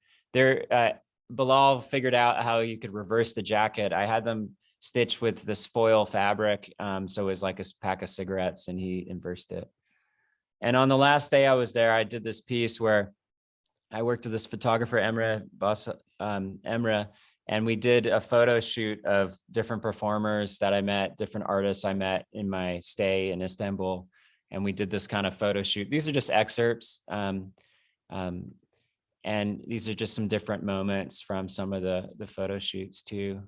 Bilal figured out how you could reverse the jacket. I had them stitched with this foil fabric. So it was like a pack of cigarettes, and he inversed it. And on the last day I was there, I did this piece where I worked with this photographer, Emre, and we did a photo shoot of different performers that I met, different artists I met in my stay in Istanbul. And we did this kind of photo shoot. These are just excerpts. And these are just some different moments from some of the photo shoots too.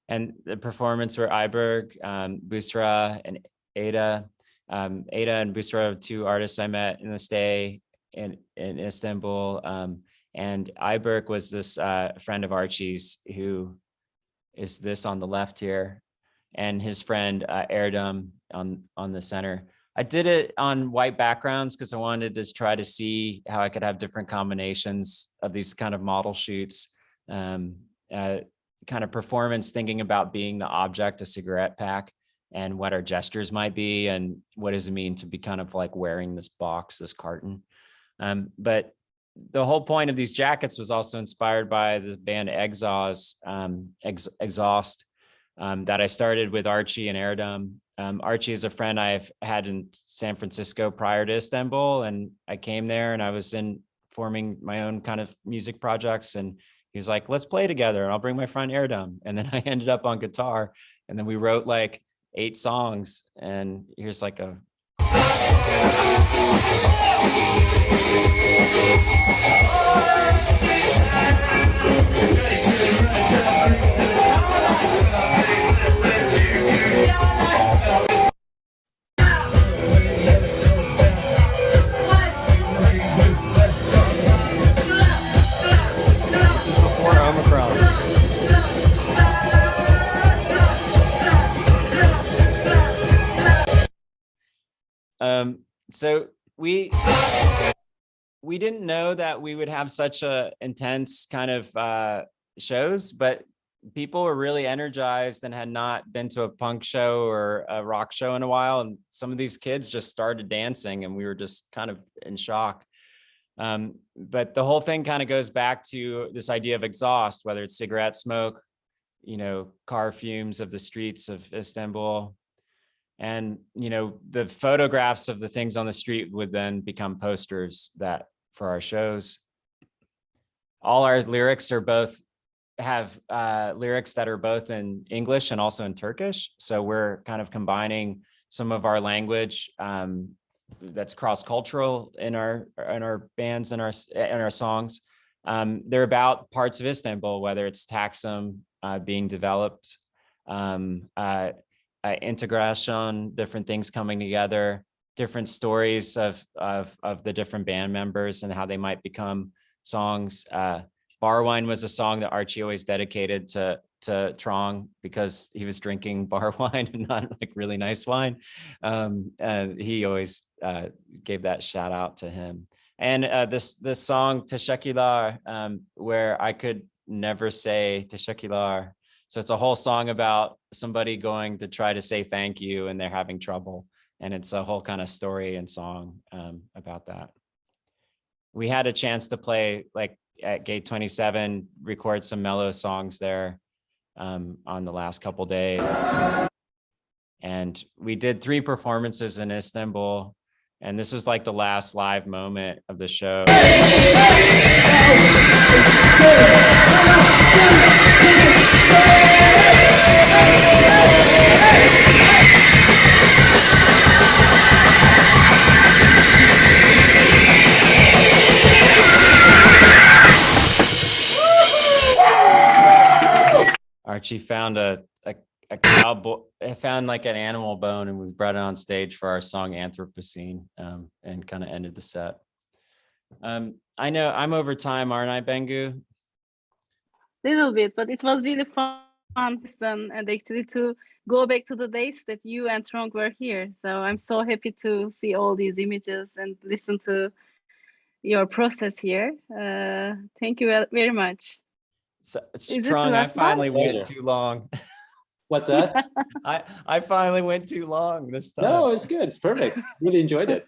And the performance were Ayberk, Busra, and Ada. Ada and Busra are two artists I met in the stay in Istanbul. And Ayberk was this friend of Archie's, who is this on the left here, and his friend Erdem on the center. I did it on white backgrounds because I wanted to try to see how I could have different combinations of these kind of model shoots, kind of performance, thinking about being the object, a cigarette pack, and what our gestures might be, and what does it mean to be kind of like wearing this box, this carton. But the whole point of these jackets was also inspired by the band Exhaust that I started with Archie and Erdem. Archie is a friend I've had in San Francisco prior to Istanbul, and I came there and I was forming my own kind of music projects, and he's like, let's play together, and I'll bring my friend Erdem. And then I ended up on guitar, and then we wrote like 8 songs, and here's like a so we didn't know that we would have such a intense kind of shows, but people were really energized and had not been to a punk show or a rock show in a while. And some of these kids just started dancing, and we were just kind of in shock. But the whole thing kind of goes back to this idea of exhaust, whether it's cigarette smoke, you know, car fumes of the streets of Istanbul. And, you know, the photographs of the things on the street would then become posters for our shows. all our lyrics are both have lyrics that are both in English and also in Turkish. So we're kind of combining some of our language that's cross-cultural in our bands and our songs. They're about parts of Istanbul, whether it's Taksim being developed, integration, different things coming together, different stories of the different band members and how they might become songs. Bar Wine was a song that Archie always dedicated to Trong because he was drinking bar wine and not like really nice wine. And he always gave that shout out to him. And this song Teşekkürler, where I could never say Teşekkürler. So it's a whole song about somebody going to try to say thank you and they're having trouble. And it's a whole kind of story and song about that. We had a chance to play like at Gate 27, record some mellow songs there on the last couple days. And we did 3 performances in Istanbul. And this was like the last live moment of the show. Archie found a cowboy, found like an animal bone, and we brought it on stage for our song Anthropocene, and kind of ended the set. I know I'm over time, aren't I, Bengü? Little bit, but it was really fun and actually to go back to the days that you and Trong were here. So I'm so happy to see all these images and listen to your process here. Thank you very much. So, Trong, I finally went too long. What's that? I finally went too long this time. No, it's good. It's perfect. Really enjoyed it.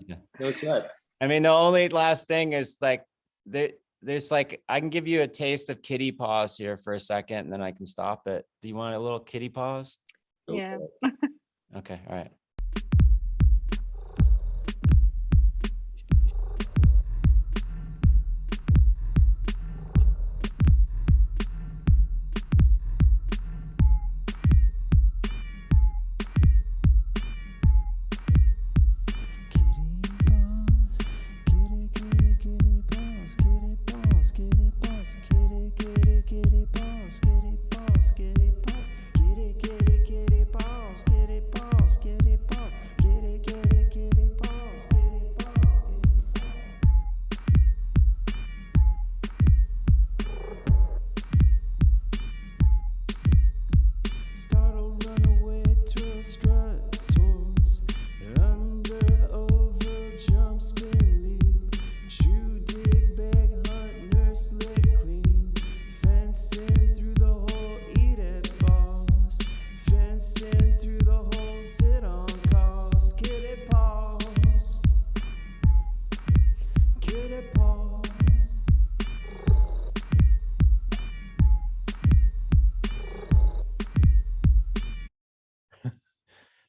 Yeah. No sweat. I mean, the only last thing is like there's like I can give you a taste of kitty paws here for a second, and then I can stop it. Do you want a little kitty paws? Yeah. Okay. All right.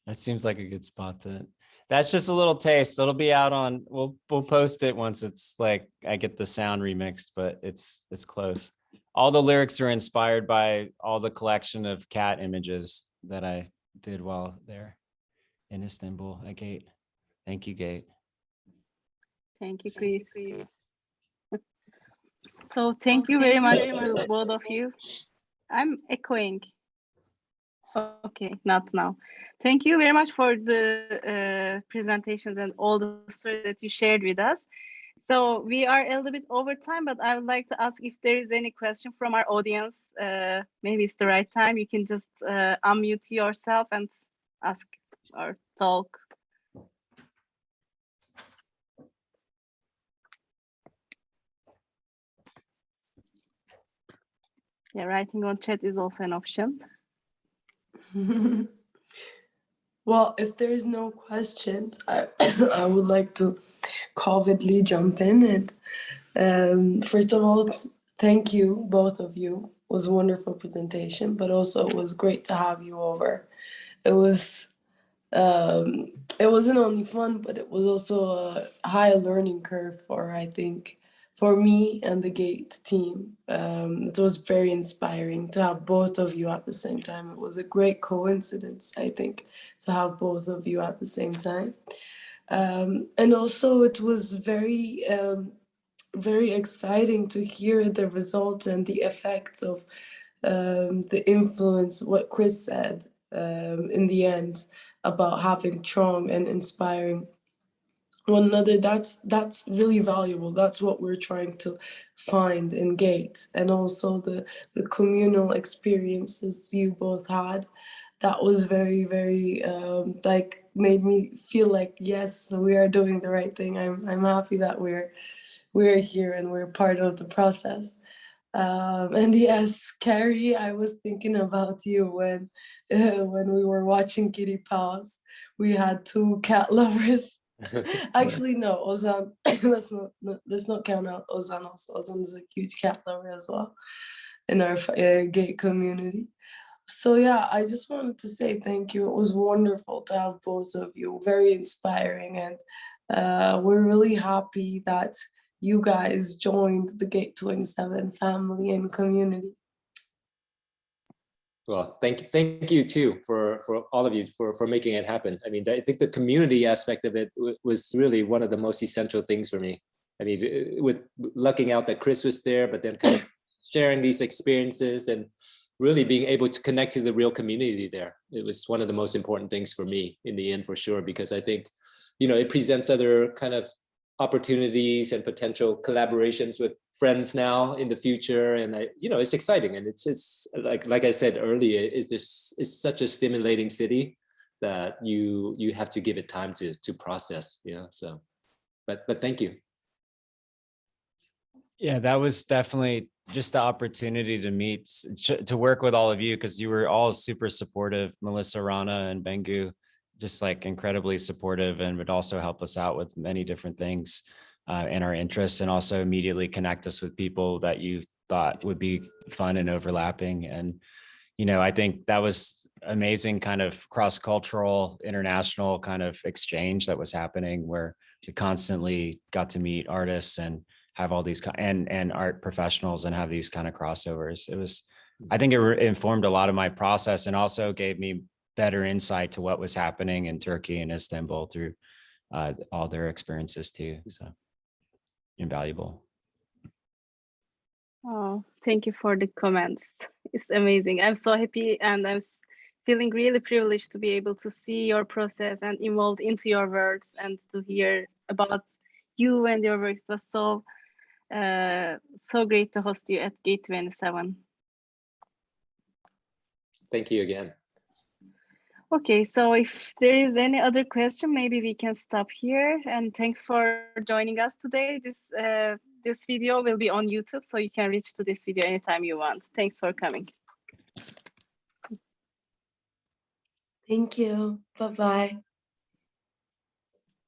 That seems like a good spot to. That's just a little taste. It'll be out on. We'll post it once it's like I get the sound remixed, but it's close. All the lyrics are inspired by all the collection of cat images that I did while there in Istanbul at Gate. Thank you, Gate. Thank you, Chris. So thank you very much to both of you. I'm echoing. Okay, not now. Thank you very much for the presentations and all the stories that you shared with us. So we are a little bit over time, but I would like to ask if there is any question from our audience. Maybe it's the right time. You can just unmute yourself and ask or talk. Yeah, writing on chat is also an option. Well, if there is no questions, I would like to covidly jump in. And first of all, thank you, both of you. It was a wonderful presentation, but also it was great to have you over. It wasn't only fun, but it was also a high learning curve for, I think, for me and the Gate team. It was very inspiring to have both of you at the same time. It was a great coincidence, I think, to have both of you at the same time. And also it was very, very exciting to hear the results and the effects of the influence, what Chris said in the end about having Trong and inspiring one another. That's really valuable. That's what we're trying to find in Gate. And also the communal experiences you both had, that was very, very like made me feel like, yes, we are doing the right thing. I'm happy that we're here and we're part of the process. And yes, Carrie, I was thinking about you when we were watching Kitty Paws. We had two cat lovers. Actually, no, Ozan. let's not count out Ozan. Also, Ozan is a huge cat lover as well in our Gate community. So yeah, I just wanted to say thank you. It was wonderful to have both of you. Very inspiring, and we're really happy that you guys joined the Gate 27 family and community. Well, thank you too for all of you for making it happen. I mean, I think the community aspect of it was really one of the most essential things for me. I mean, with lucking out that Chris was there, but then kind of sharing these experiences and really being able to connect to the real community there. It was one of the most important things for me in the end, for sure, because I think, you know, it presents other kind of opportunities and potential collaborations with friends now in the future, and you know, it's exciting, and it's like I said earlier, it's such a stimulating city that you have to give it time to process, you know. So, but thank you. Yeah, that was definitely just the opportunity to meet, to work with all of you, because you were all super supportive. Melissa, Rana, and Bengü, just like incredibly supportive, and would also help us out with many different things in our interests, and also immediately connect us with people that you thought would be fun and overlapping. And, you know, I think that was amazing kind of cross-cultural, international kind of exchange that was happening, where we constantly got to meet artists and have all these and art professionals and have these kind of crossovers. It was, I think it informed a lot of my process, and also gave me better insight to what was happening in Turkey and Istanbul through all their experiences too. So invaluable. Oh, thank you for the comments. It's amazing. I'm so happy, and I'm feeling really privileged to be able to see your process and involved into your works, and to hear about you and your work. It was so great to host you at Gate 27. Thank you again. Okay, so if there is any other question, maybe we can stop here. And thanks for joining us today. This video will be on YouTube, so you can reach to this video anytime you want. Thanks for coming. Thank you. Bye-bye.